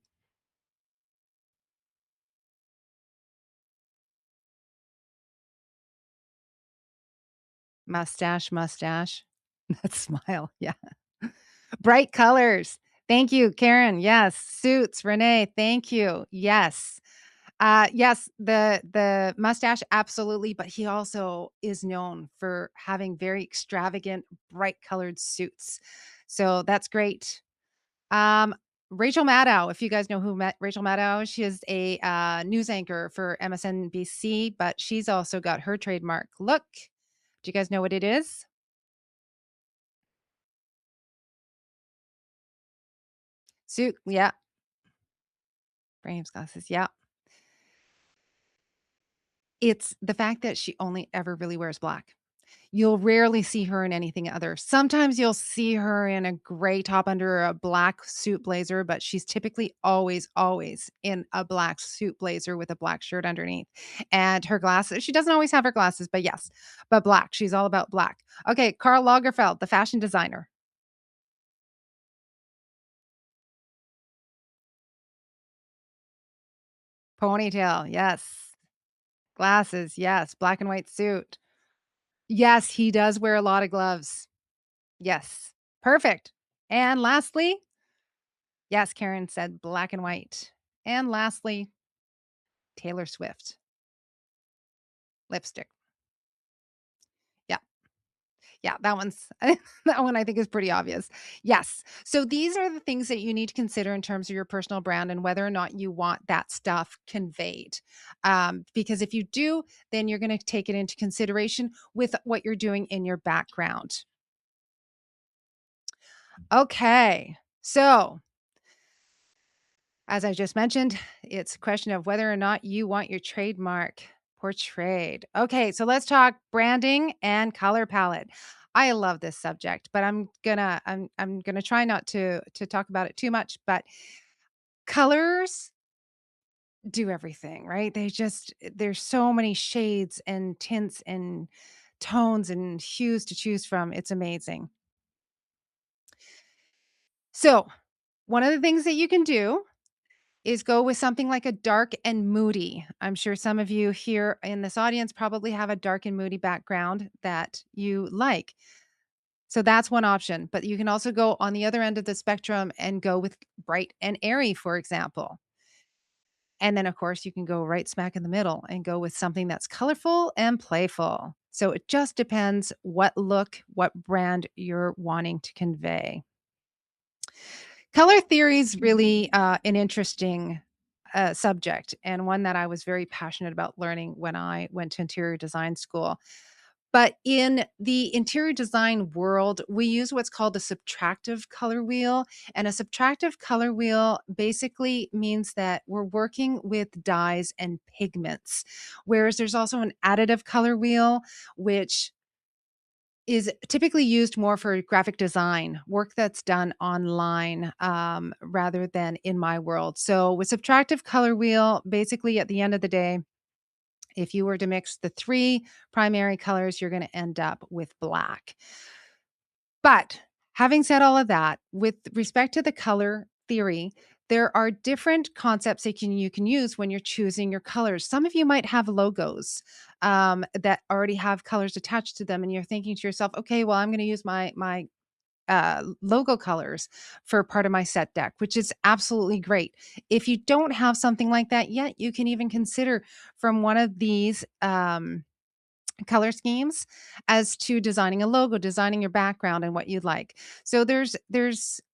mustache, mustache. That smile. Yeah. Bright colors. Thank you, Karen. Yes. Suits, Renee. Thank you. Yes. Yes, the mustache, absolutely, but he also is known for having very extravagant, bright colored suits. So that's great. Um, Rachel Maddow, if you guys know who Rachel Maddow is, she is a news anchor for MSNBC, but she's also got her trademark look. Do you guys know what it is? Suit, yeah. Frames, glasses, yeah. It's the fact that she only ever really wears black. You'll rarely see her in anything other. Sometimes you'll see her in a gray top under a black suit blazer, but she's typically always in a black suit blazer with a black shirt underneath. And her glasses, she doesn't always have her glasses, but yes, but black. She's all about black. Okay, Karl Lagerfeld, the fashion designer. Ponytail, yes. Glasses, yes. Black and white suit. Yes, he does wear a lot of gloves. Yes. Perfect. And lastly, yes, Karen said black and white. And lastly, Taylor Swift, lipstick. Yeah. Yeah, that one's that one I think is pretty obvious. Yes. So these are the things that you need to consider in terms of your personal brand and whether or not you want that stuff conveyed. Because if you do, then you're going to take it into consideration with what you're doing in your background. Okay. So as I just mentioned, it's a question of whether or not you want your trademark portrayed. Okay, so let's talk branding and color palette. I love this subject, but I'm gonna try not to talk about it too much. But colors do everything, right? There's so many shades and tints and tones and hues to choose from. It's amazing. So one of the things that you can do is go with something like a dark and moody. I'm sure some of you here in this audience probably have a dark and moody background that you like. So that's one option, but you can also go on the other end of the spectrum and go with bright and airy, for example. And then, of course, you can go right smack in the middle and go with something that's colorful and playful. So it just depends what look, what brand you're wanting to convey. Color theory is really an interesting subject and one that I was very passionate about learning when I went to interior design school. But in the interior design world, we use what's called a subtractive color wheel. And a subtractive color wheel basically means that we're working with dyes and pigments. Whereas there's also an additive color wheel, which is typically used more for graphic design, work that's done online, rather than in my world. So with subtractive color wheel, basically at the end of the day, if you were to mix the 3 primary colors, you're gonna end up with black. But having said all of that, with respect to the color theory, there are different concepts that you can use when you're choosing your colors. Some of you might have logos that already have colors attached to them, and you're thinking to yourself, "Okay, well, I'm going to use my logo colors for part of my set deck," which is absolutely great. If you don't have something like that yet, you can even consider from one of these. Color schemes as to designing a logo, designing your background and what you'd like. So there's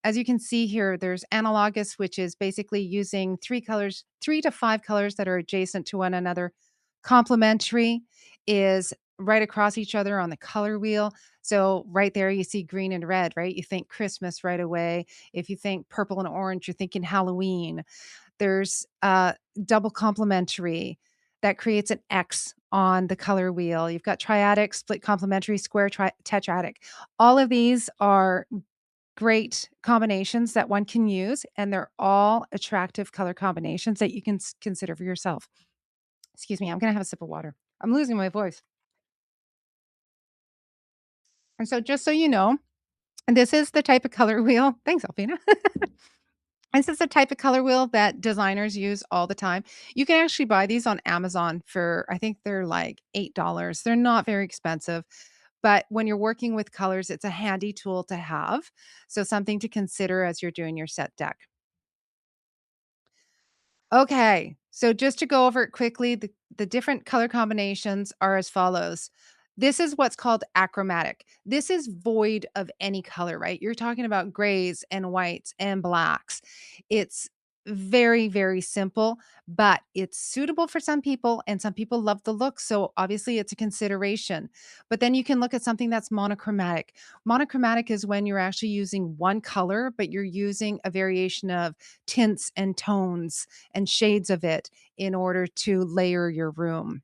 as you can see here, there's analogous, which is basically using 3 colors, 3 to 5 colors that are adjacent to one another. Complementary is right across each other on the color wheel. So right there you see green and red, right? You think Christmas right away. If you think purple and orange, you're thinking Halloween. There's double complementary that creates an X on the color wheel. You've got triadic, split complementary, square, tetradic. All of these are great combinations that one can use, and they're all attractive color combinations that you can consider for yourself. Excuse me, I'm gonna have a sip of water. I'm losing my voice. And so, just so you know, this is the type of color wheel. Thanks, Alpina. This is the type of color wheel that designers use all the time. You can actually buy these on Amazon for, I think they're like $8. They're not very expensive. But when you're working with colors, it's a handy tool to have. So, something to consider as you're doing your set deck. Okay. So just to go over it quickly, the different color combinations are as follows. This is what's called achromatic. This is void of any color, right? You're talking about grays and whites and blacks. It's very, very simple, but it's suitable for some people, and some people love the look. So obviously it's a consideration. But then you can look at something that's monochromatic. Monochromatic is when you're actually using one color, but you're using a variation of tints and tones and shades of it in order to layer your room.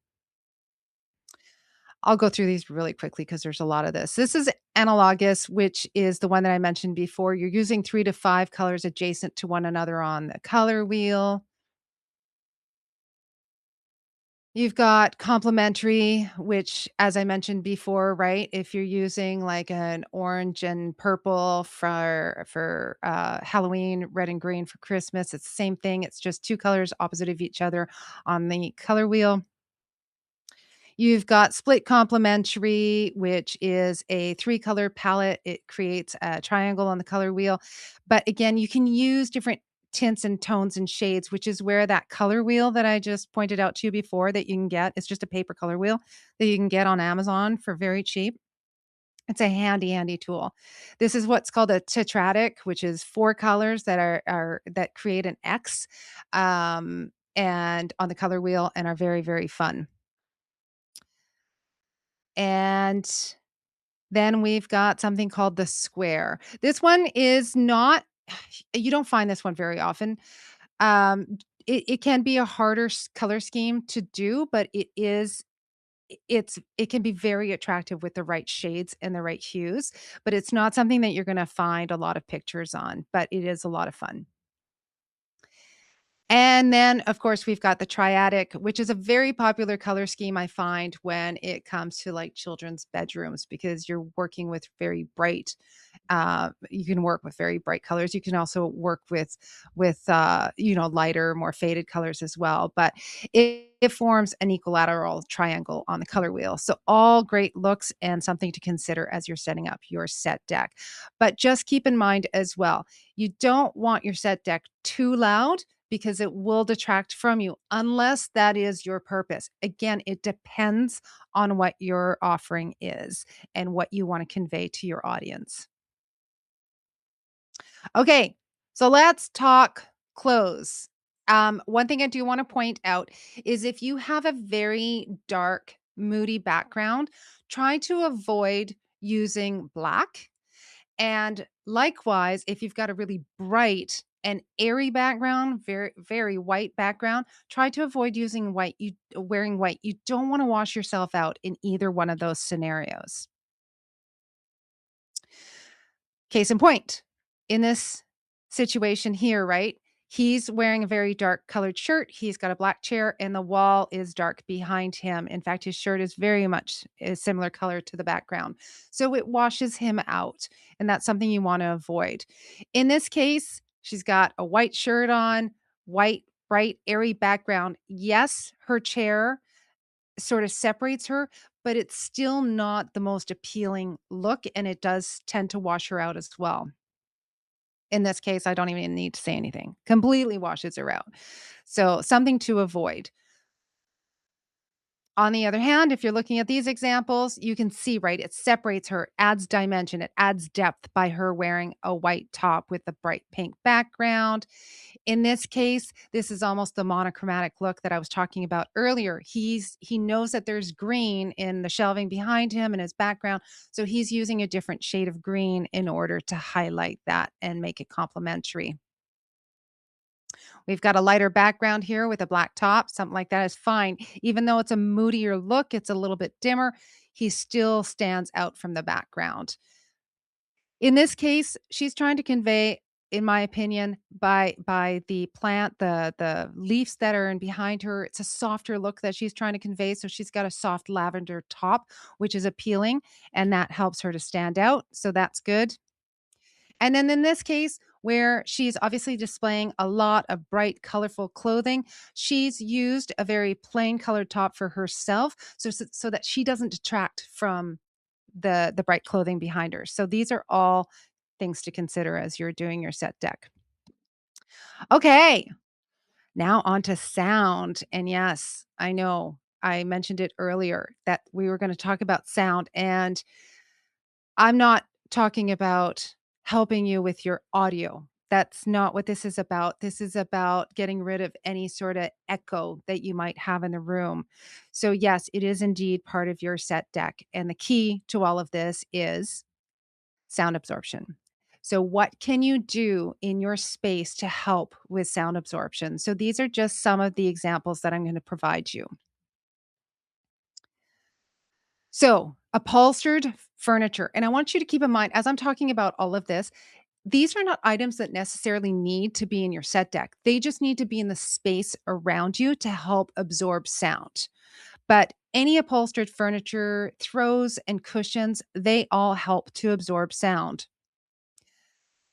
I'll go through these really quickly because there's a lot of this. This is analogous, which is the one that I mentioned before. You're using 3 to 5 colors adjacent to one another on the color wheel. You've got complementary, which, as I mentioned before, right? If you're using like an orange and purple for Halloween, red and green for Christmas, it's the same thing. It's just 2 colors opposite of each other on the color wheel. You've got split complementary, which is a 3-color palette. It creates a triangle on the color wheel. But again, you can use different tints and tones and shades, which is where that color wheel that I just pointed out to you before that you can get, it's just a paper color wheel that you can get on Amazon for very cheap. It's a handy, handy tool. This is what's called a tetradic, which is 4 colors that are that create an X, and on the color wheel and are very, very fun. And then we've got something called the square. This one is not, you don't find this one very often. It can be a harder color scheme to do, but it can be very attractive with the right shades and the right hues, but it's not something that you're going to find a lot of pictures on, but it is a lot of fun. And then, of course, we've got the triadic, which is a very popular color scheme I find when it comes to like children's bedrooms because you're working with very bright. You can work with very bright colors. You can also work with lighter, more faded colors as well. But it forms an equilateral triangle on the color wheel. So all great looks and something to consider as you're setting up your set deck. But just keep in mind as well, you don't want your set deck too loud because it will detract from you unless that is your purpose. Again, it depends on what your offering is and what you want to convey to your audience. Okay, so let's talk clothes. One thing I do want to point out is if you have a very dark, moody background, try to avoid using black. And likewise, if you've got a really bright and airy background, very, very white background, try to avoid using white. You wearing white. You don't want to wash yourself out in either one of those scenarios. Case in point, in this situation here, right? He's wearing a very dark colored shirt. He's got a black chair, and the wall is dark behind him. In fact, his shirt is very much a similar color to the background. So it washes him out. And that's something you want to avoid. In this case, she's got a white shirt on, white, bright, airy background. Yes, her chair sort of separates her, but it's still not the most appealing look, and it does tend to wash her out as well. In this case, I don't even need to say anything. Completely washes her out. So, something to avoid. On the other hand, if you're looking at these examples, you can see, right, it separates her, adds dimension, it adds depth by her wearing a white top with a bright pink background. In this case, this is almost the monochromatic look that I was talking about earlier. He knows that there's green in the shelving behind him and his background, so he's using a different shade of green in order to highlight that and make it complementary. We've got a lighter background here with a black top, something like that is fine. Even though it's a moodier look, it's a little bit dimmer, he still stands out from the background. In this case, she's trying to convey, in my opinion, by the plant, the leaves that are in behind her, it's a softer look that she's trying to convey, so she's got a soft lavender top, which is appealing, and that helps her to stand out, so that's good. And then in this case, where she's obviously displaying a lot of bright, colorful clothing, she's used a very plain colored top for herself, so that she doesn't detract from the bright clothing behind her. So these are all things to consider as you're doing your set deck. Okay, now on to sound. And yes, I know I mentioned it earlier that we were going to talk about sound, and I'm not talking about helping you with your audio. That's not what this is about. This is about getting rid of any sort of echo that you might have in the room. So, yes, it is indeed part of your set deck. And the key to all of this is sound absorption. So, what can you do in your space to help with sound absorption? So, these are just some of the examples that I'm going to provide you. So, upholstered furniture. And I want you to keep in mind, as I'm talking about all of this, these are not items that necessarily need to be in your set deck. They just need to be in the space around you to help absorb sound. But any upholstered furniture, throws, and cushions, they all help to absorb sound.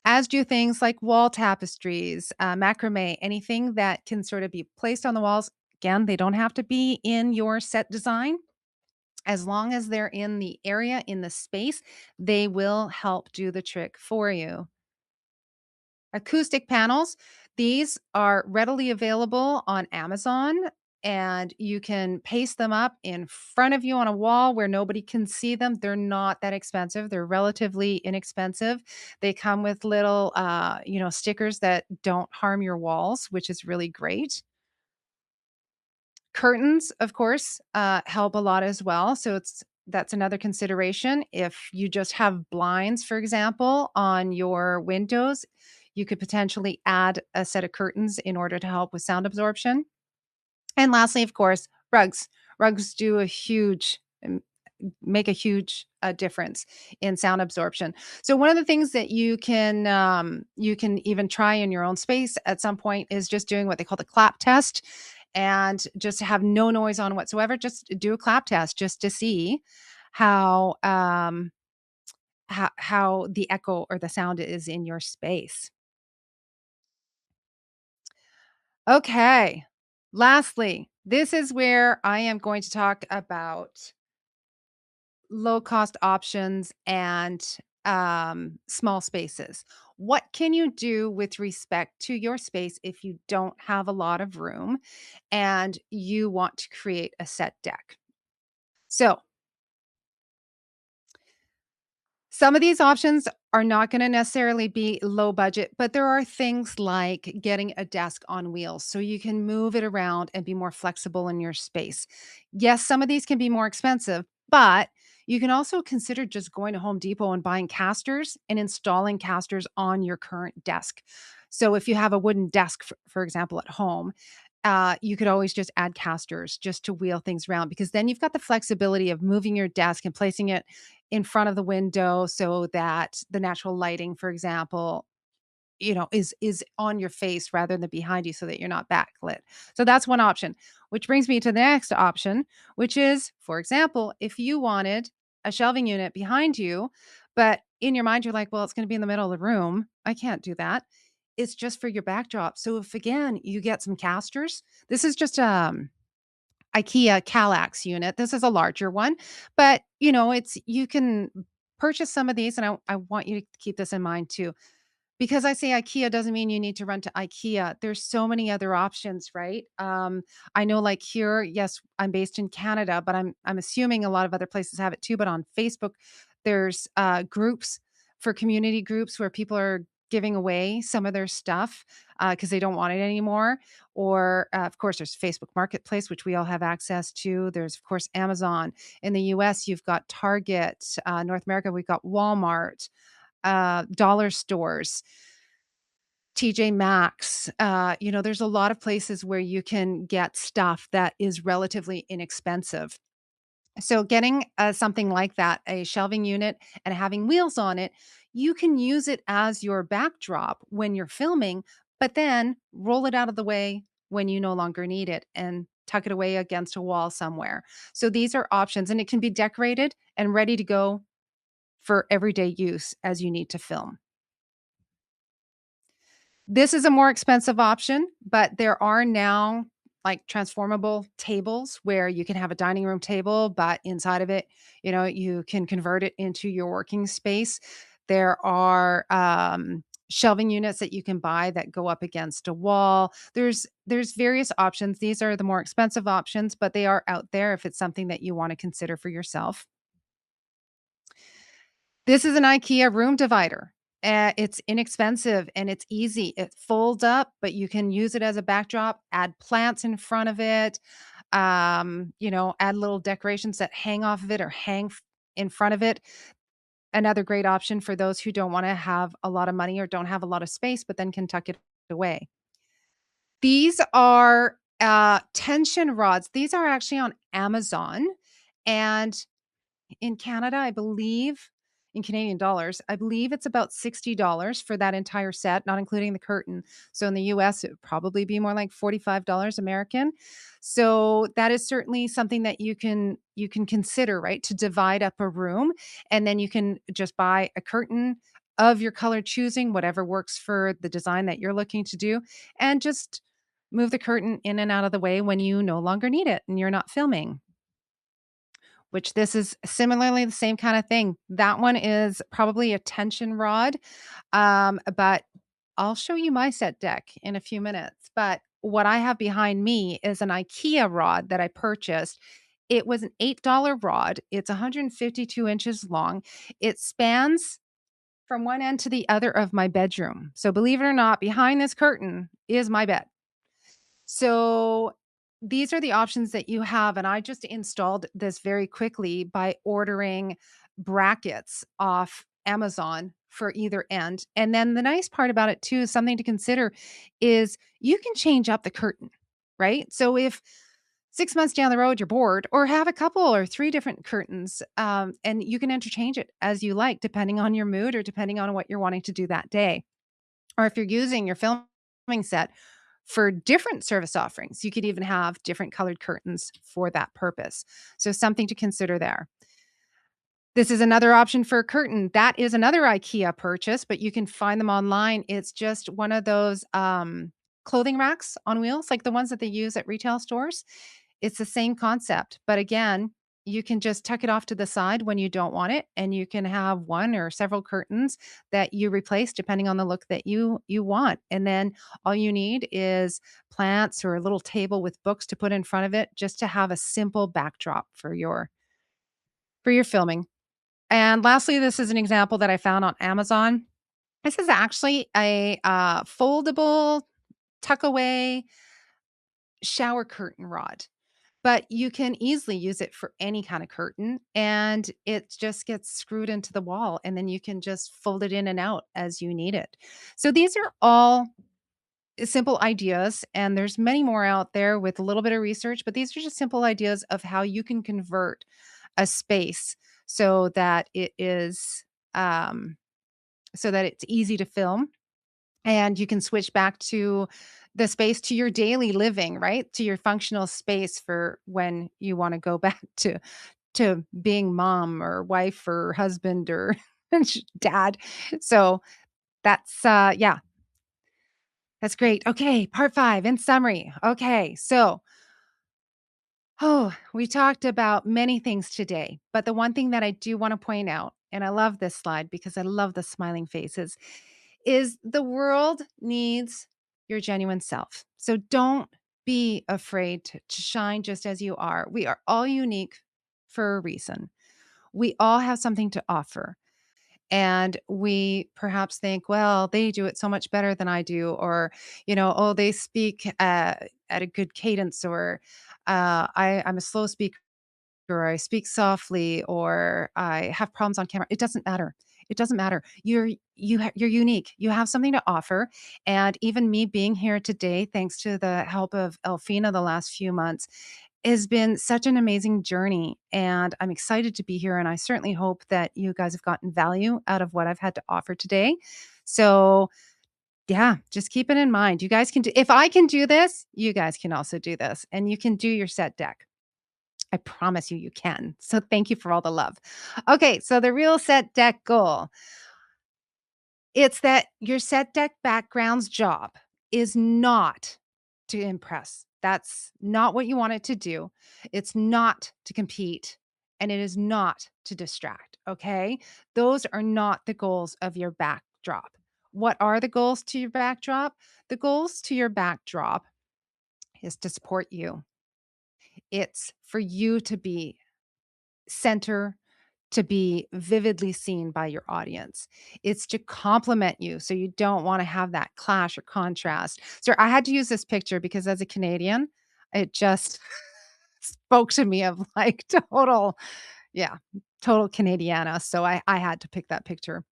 As do things like wall tapestries, macrame, anything that can sort of be placed on the walls. Again, they don't have to be in your set design. As long as they're in the area, in the space, they will help do the trick for you. Acoustic panels, these are readily available on Amazon, and you can paste them up in front of you on a wall where nobody can see them. They're not that expensive. They're relatively inexpensive. They come with little stickers that don't harm your walls, which is really great. Curtains, of course, help a lot as well. So that's another consideration. If you just have blinds, for example, on your windows, you could potentially add a set of curtains in order to help with sound absorption. And lastly, of course, rugs. Rugs do a huge make a huge difference in sound absorption. So one of the things that you can even try in your own space at some point is just doing what they call the clap test, and just have no noise on whatsoever. Just do a clap test just to see how how the echo or the sound is in your space. Okay. Lastly, this is where I am going to talk about low cost options and small spaces. What can you do with respect to your space if you don't have a lot of room and you want to create a set deck? So, some of these options are not going to necessarily be low budget, but there are things like getting a desk on wheels so you can move it around and be more flexible in your space. Yes, some of these can be more expensive, but you can also consider just going to Home Depot and buying casters and installing casters on your current desk. So if you have a wooden desk, for example, at home, you could always just add casters just to wheel things around, because then you've got the flexibility of moving your desk and placing it in front of the window so that the natural lighting, for example, is on your face rather than behind you so that you're not backlit. So that's one option, which brings me to the next option, which is, for example, if you wanted a shelving unit behind you, but in your mind you're like, well, it's going to be in the middle of the room. I can't do that. It's just for your backdrop. So if again you get some casters, this is just IKEA Kallax unit. This is a larger one, but it's you can purchase some of these, and I want you to keep this in mind too. Because I say IKEA doesn't mean you need to run to IKEA. There's so many other options, right? I know, like here, yes, I'm based in Canada, but I'm assuming a lot of other places have it too. But on Facebook, there's groups for community groups where people are giving away some of their stuff because they don't want it anymore. Or of course, there's Facebook Marketplace, which we all have access to. There's of course Amazon. In the U.S., you've got Target. North America, we've got Walmart, dollar stores, TJ Maxx. There's a lot of places where you can get stuff that is relatively inexpensive. So getting something like that, a shelving unit and having wheels on it, you can use it as your backdrop when you're filming, but then roll it out of the way when you no longer need it and tuck it away against a wall somewhere. So these are options, and it can be decorated and ready to go for everyday use as you need to film. This is a more expensive option, but there are now like transformable tables where you can have a dining room table, but inside of it, you can convert it into your working space. There are shelving units that you can buy that go up against a wall. There's various options. These are the more expensive options, but they are out there if it's something that you want to consider for yourself. This is an IKEA room divider. It's inexpensive and it's easy. It folds up, but you can use it as a backdrop, add plants in front of it, add little decorations that hang off of it or in front of it. Another great option for those who don't want to have a lot of money or don't have a lot of space, but then can tuck it away. These are tension rods. These are actually on Amazon. And in Canada, I believe in Canadian dollars, I believe it's about $60 for that entire set, not including the curtain. So in the US, it would probably be more like $45 American. So that is certainly something that you can consider, right? To divide up a room, and then you can just buy a curtain of your color choosing, whatever works for the design that you're looking to do, and just move the curtain in and out of the way when you no longer need it and you're not filming. Which this is similarly the same kind of thing. That one is probably a tension rod, but I'll show you my set deck in a few minutes. But what I have behind me is an IKEA rod that I purchased. It was an $8 rod. It's 152 inches long. It spans from one end to the other of my bedroom. So believe it or not, behind this curtain is my bed. So these are the options that you have. And I just installed this very quickly by ordering brackets off Amazon for either end. And then the nice part about it too, something to consider is you can change up the curtain, right? So if 6 months down the road you're bored, or have a couple or three different curtains, and you can interchange it as you like, depending on your mood or depending on what you're wanting to do that day. Or if you're using your filming set for different service offerings, you could even have different colored curtains for that purpose. So something to consider there. This is another option for a curtain. That is another IKEA purchase, but you can find them online. It's just one of those clothing racks on wheels, like the ones that they use at retail stores. It's the same concept, but again, you can just tuck it off to the side when you don't want it, and you can have one or several curtains that you replace depending on the look that you want. And then all you need is plants or a little table with books to put in front of it, just to have a simple backdrop for your filming. And lastly, this is an example that I found on Amazon. This is actually a foldable tuck away shower curtain rod, but you can easily use it for any kind of curtain, and it just gets screwed into the wall, and then you can just fold it in and out as you need it. So these are all simple ideas, and there's many more out there with a little bit of research, but these are just simple ideas of how you can convert a space so that it is um, so that it's easy to film, and you can switch back to the space to your daily living, right? To your functional space for when you want to go back to being mom or wife or husband or dad. So yeah, that's great. Okay, part 5 in summary. Okay, so we talked about many things today, but the one thing that I do want to point out, and I love this slide because I love the smiling faces, is the world needs your genuine self. So don't be afraid to shine just as you are. We are all unique for a reason. We all have something to offer. And we perhaps think, well, they do it so much better than I do, or, oh, they speak at a good cadence, or I'm a slow speaker, or I speak softly, or I have problems on camera. It doesn't matter. It doesn't matter. You're unique. You have something to offer. And even me being here today, thanks to the help of Elfina the last few months, has been such an amazing journey, and I'm excited to be here, and I certainly hope that you guys have gotten value out of what I've had to offer today. So, yeah, just keep it in mind. You guys can do if I can do this, you guys can also do this, and you can do your set deck. I promise you, you can. So, thank you for all the love. Okay, so the real set deck goal, it's that your set deck background's job is not to impress. That's not what you want it to do. It's not to compete, and it is not to distract, okay? Those are not the goals of your backdrop. What are the goals to your backdrop? The goals to your backdrop is to support you. It's for you to be center, to be vividly seen by your audience. It's to complement you, so you don't wanna have that clash or contrast. So, I had to use this picture because as a Canadian, it just spoke to me of, like, total yeah, total Canadiana, so I had to pick that picture.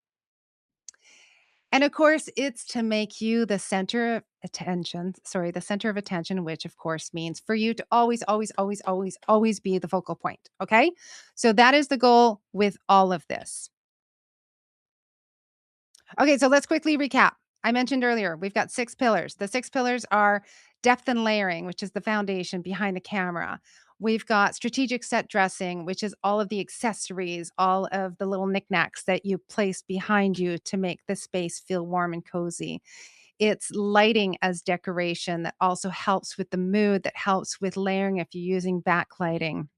And, of course, it's to make you the center of attention the center of attention, which, of course, means for you to always, always, always, always, always be the focal point, okay? So that is the goal with all of this. Okay, so let's quickly recap. I mentioned earlier, we've got 6 pillars. The 6 pillars are depth and layering, which is the foundation behind the camera. We've got strategic set dressing, which is all of the accessories, all of the little knickknacks that you place behind you to make the space feel warm and cozy. It's lighting as decoration that also helps with the mood, that helps with layering if you're using backlighting.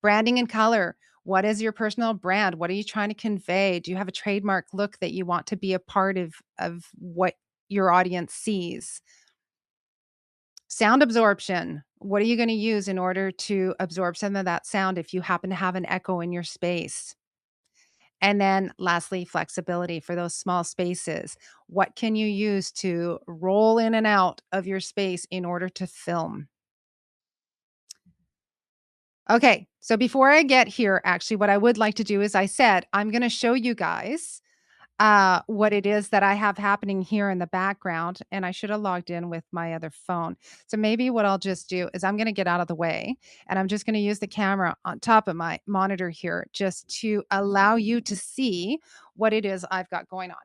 Branding and color. What is your personal brand? What are you trying to convey? Do you have a trademark look that you want to be a part of what your audience sees? Sound absorption. What are you going to use in order to absorb some of that sound if you happen to have an echo in your space? And then lastly, flexibility for those small spaces. What can you use to roll in and out of your space in order to film? Okay, so before I get here, actually, what I would like to do is I said, I'm going to show you guys what it is that I have happening here in the background. And I should have logged in with my other phone. So maybe what I'll just do is I'm going to get out of the way and I'm just going to use the camera on top of my monitor here just to allow you to see what it is I've got going on.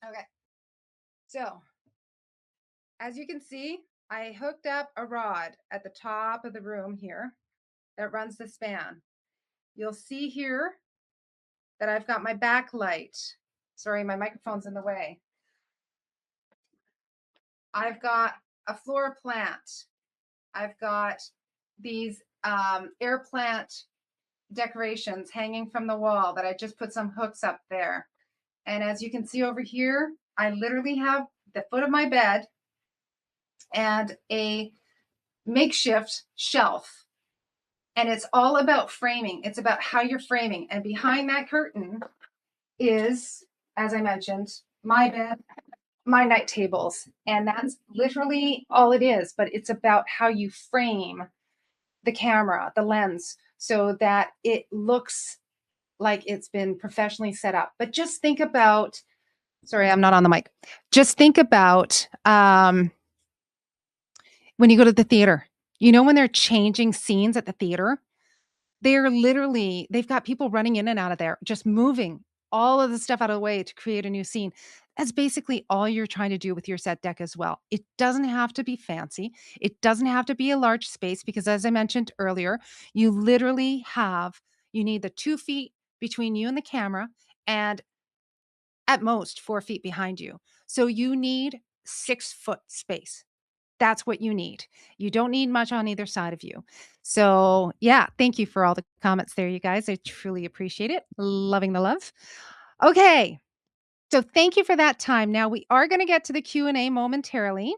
Okay, so as you can see, I hooked up a rod at the top of the room here that runs the span. You'll see here that I've got my backlight. Sorry, my microphone's in the way. I've got a floor plant. I've got these air plant decorations hanging from the wall that I just put some hooks up there. And as you can see over here, I literally have the foot of my bed and a makeshift shelf. And it's all about framing. It's about how you're framing. And behind that curtain is, as I mentioned, my bed, my night tables. And that's literally all it is. But it's about how you frame the camera, the lens, so that it looks like it's been professionally set up. But just think about, sorry, I'm not on the mic. Just think about when you go to the theater. You know, when they're changing scenes at the theater, they're literally they've got people running in and out of there, just moving all of the stuff out of the way to create a new scene. That's basically all you're trying to do with your set deck as well. It doesn't have to be fancy. It doesn't have to be a large space because as I mentioned earlier, you literally have you need the 2 feet between you and the camera and at most 4 feet behind you. So you need 6-foot space. That's what you need. You don't need much on either side of you. So, yeah, thank you for all the comments there, you guys. I truly appreciate it. Loving the love. Okay. So, thank you for that time. Now, we are going to get to the Q&A momentarily,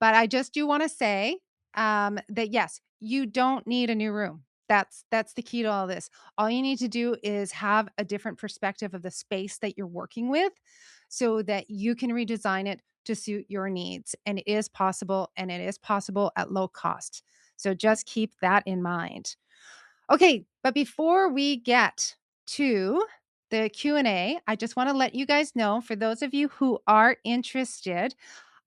but I just do want to say that yes, you don't need a new room. That's the key to all this. All you need to do is have a different perspective of the space that you're working with so that you can redesign it to suit your needs. And it is possible and it is possible at low cost. So just keep that in mind. Okay, but before we get to the Q&A, I just want to let you guys know for those of you who are interested,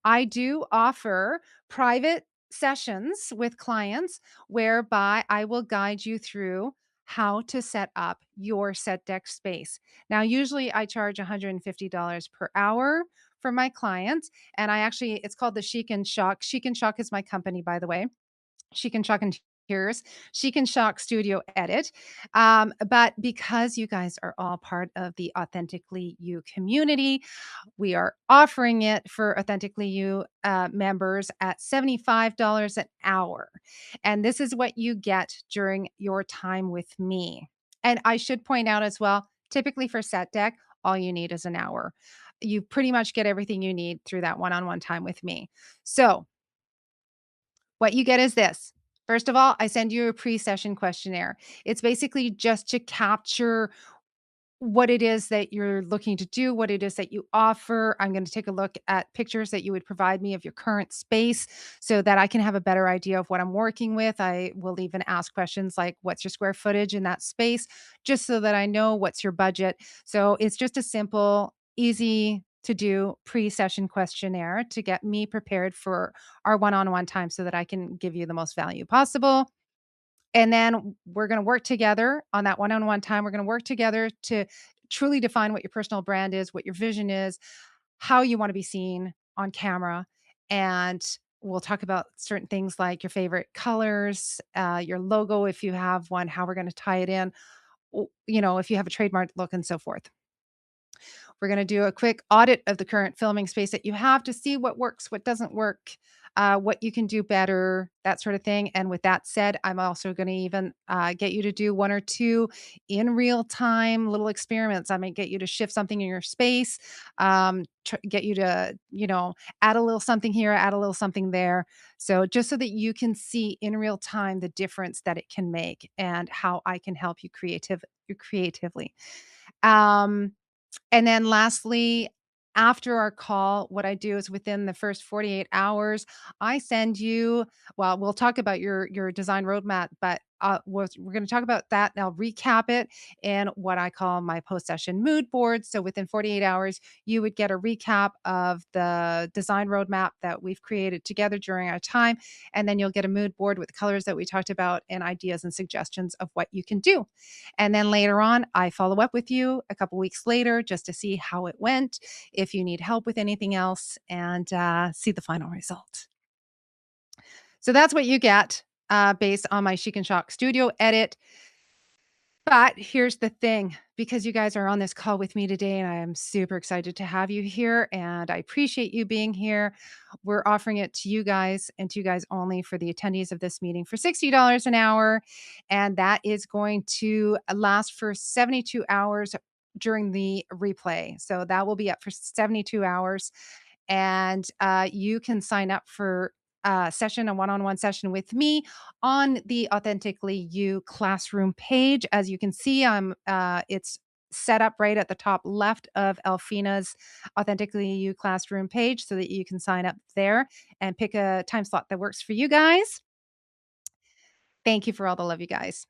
I do offer private sessions with clients whereby I will guide you through how to set up your set deck space. Now, usually I charge $150 per hour for my clients. And it's called the Chic and Shock. Chic and Shock is my company, by the way. She Can Shock Interiors, She Can Shock Studio Edit. But because you guys are all part of the Authentically You community, we are offering it for Authentically You members at $75 an hour. And this is what you get during your time with me. And I should point out as well, typically for set deck, all you need is an hour. You pretty much get everything you need through that one on one time with me. So, what you get is this. First of all, I send you a pre session questionnaire. It's basically just to capture what it is that you're looking to do, what it is that you offer. I'm going to take a look at pictures that you would provide me of your current space so that I can have a better idea of what I'm working with. I will even ask questions like, what's your square footage in that space, just so that I know what's your budget. So it's just a simple, easy to do pre session questionnaire to get me prepared for our one on one time so that I can give you the most value possible. And then we're going to work together on that one on one time. We're going to work together to truly define what your personal brand is, what your vision is, how you want to be seen on camera. And we'll talk about certain things like your favorite colors, your logo, if you have one, how we're going to tie it in, if you have a trademark look and so forth. We're going to do a quick audit of the current filming space that you have to see what works, what doesn't work, what you can do better, that sort of thing. And with that said, I'm also going to even get you to do one or two in real time little experiments. I might get you to shift something in your space, get you to, add a little something here, add a little something there. So just so that you can see in real time the difference that it can make and how I can help you creatively. Um, and then lastly, after our call, what I do is within the first 48 hours, I send you, well, we'll talk about your design roadmap, but we're going to talk about that and I'll recap it in what I call my post session mood board. So within 48 hours, you would get a recap of the design roadmap that we've created together during our time. And then you'll get a mood board with the colors that we talked about and ideas and suggestions of what you can do. And then later on, I follow up with you a couple weeks later just to see how it went, if you need help with anything else, and see the final result. So that's what you get based on my Chic and Shock Studio edit. But here's the thing, because you guys are on this call with me today, and I am super excited to have you here, and I appreciate you being here. We're offering it to you guys and to you guys only for the attendees of this meeting for $60 an hour. And that is going to last for 72 hours during the replay. So that will be up for 72 hours. And you can sign up for a one-on-one session with me on the Authentically You classroom page. As you can see, it's set up right at the top left of Elfina's Authentically You classroom page so that you can sign up there and pick a time slot that works for you guys. Thank you for all the love, you guys.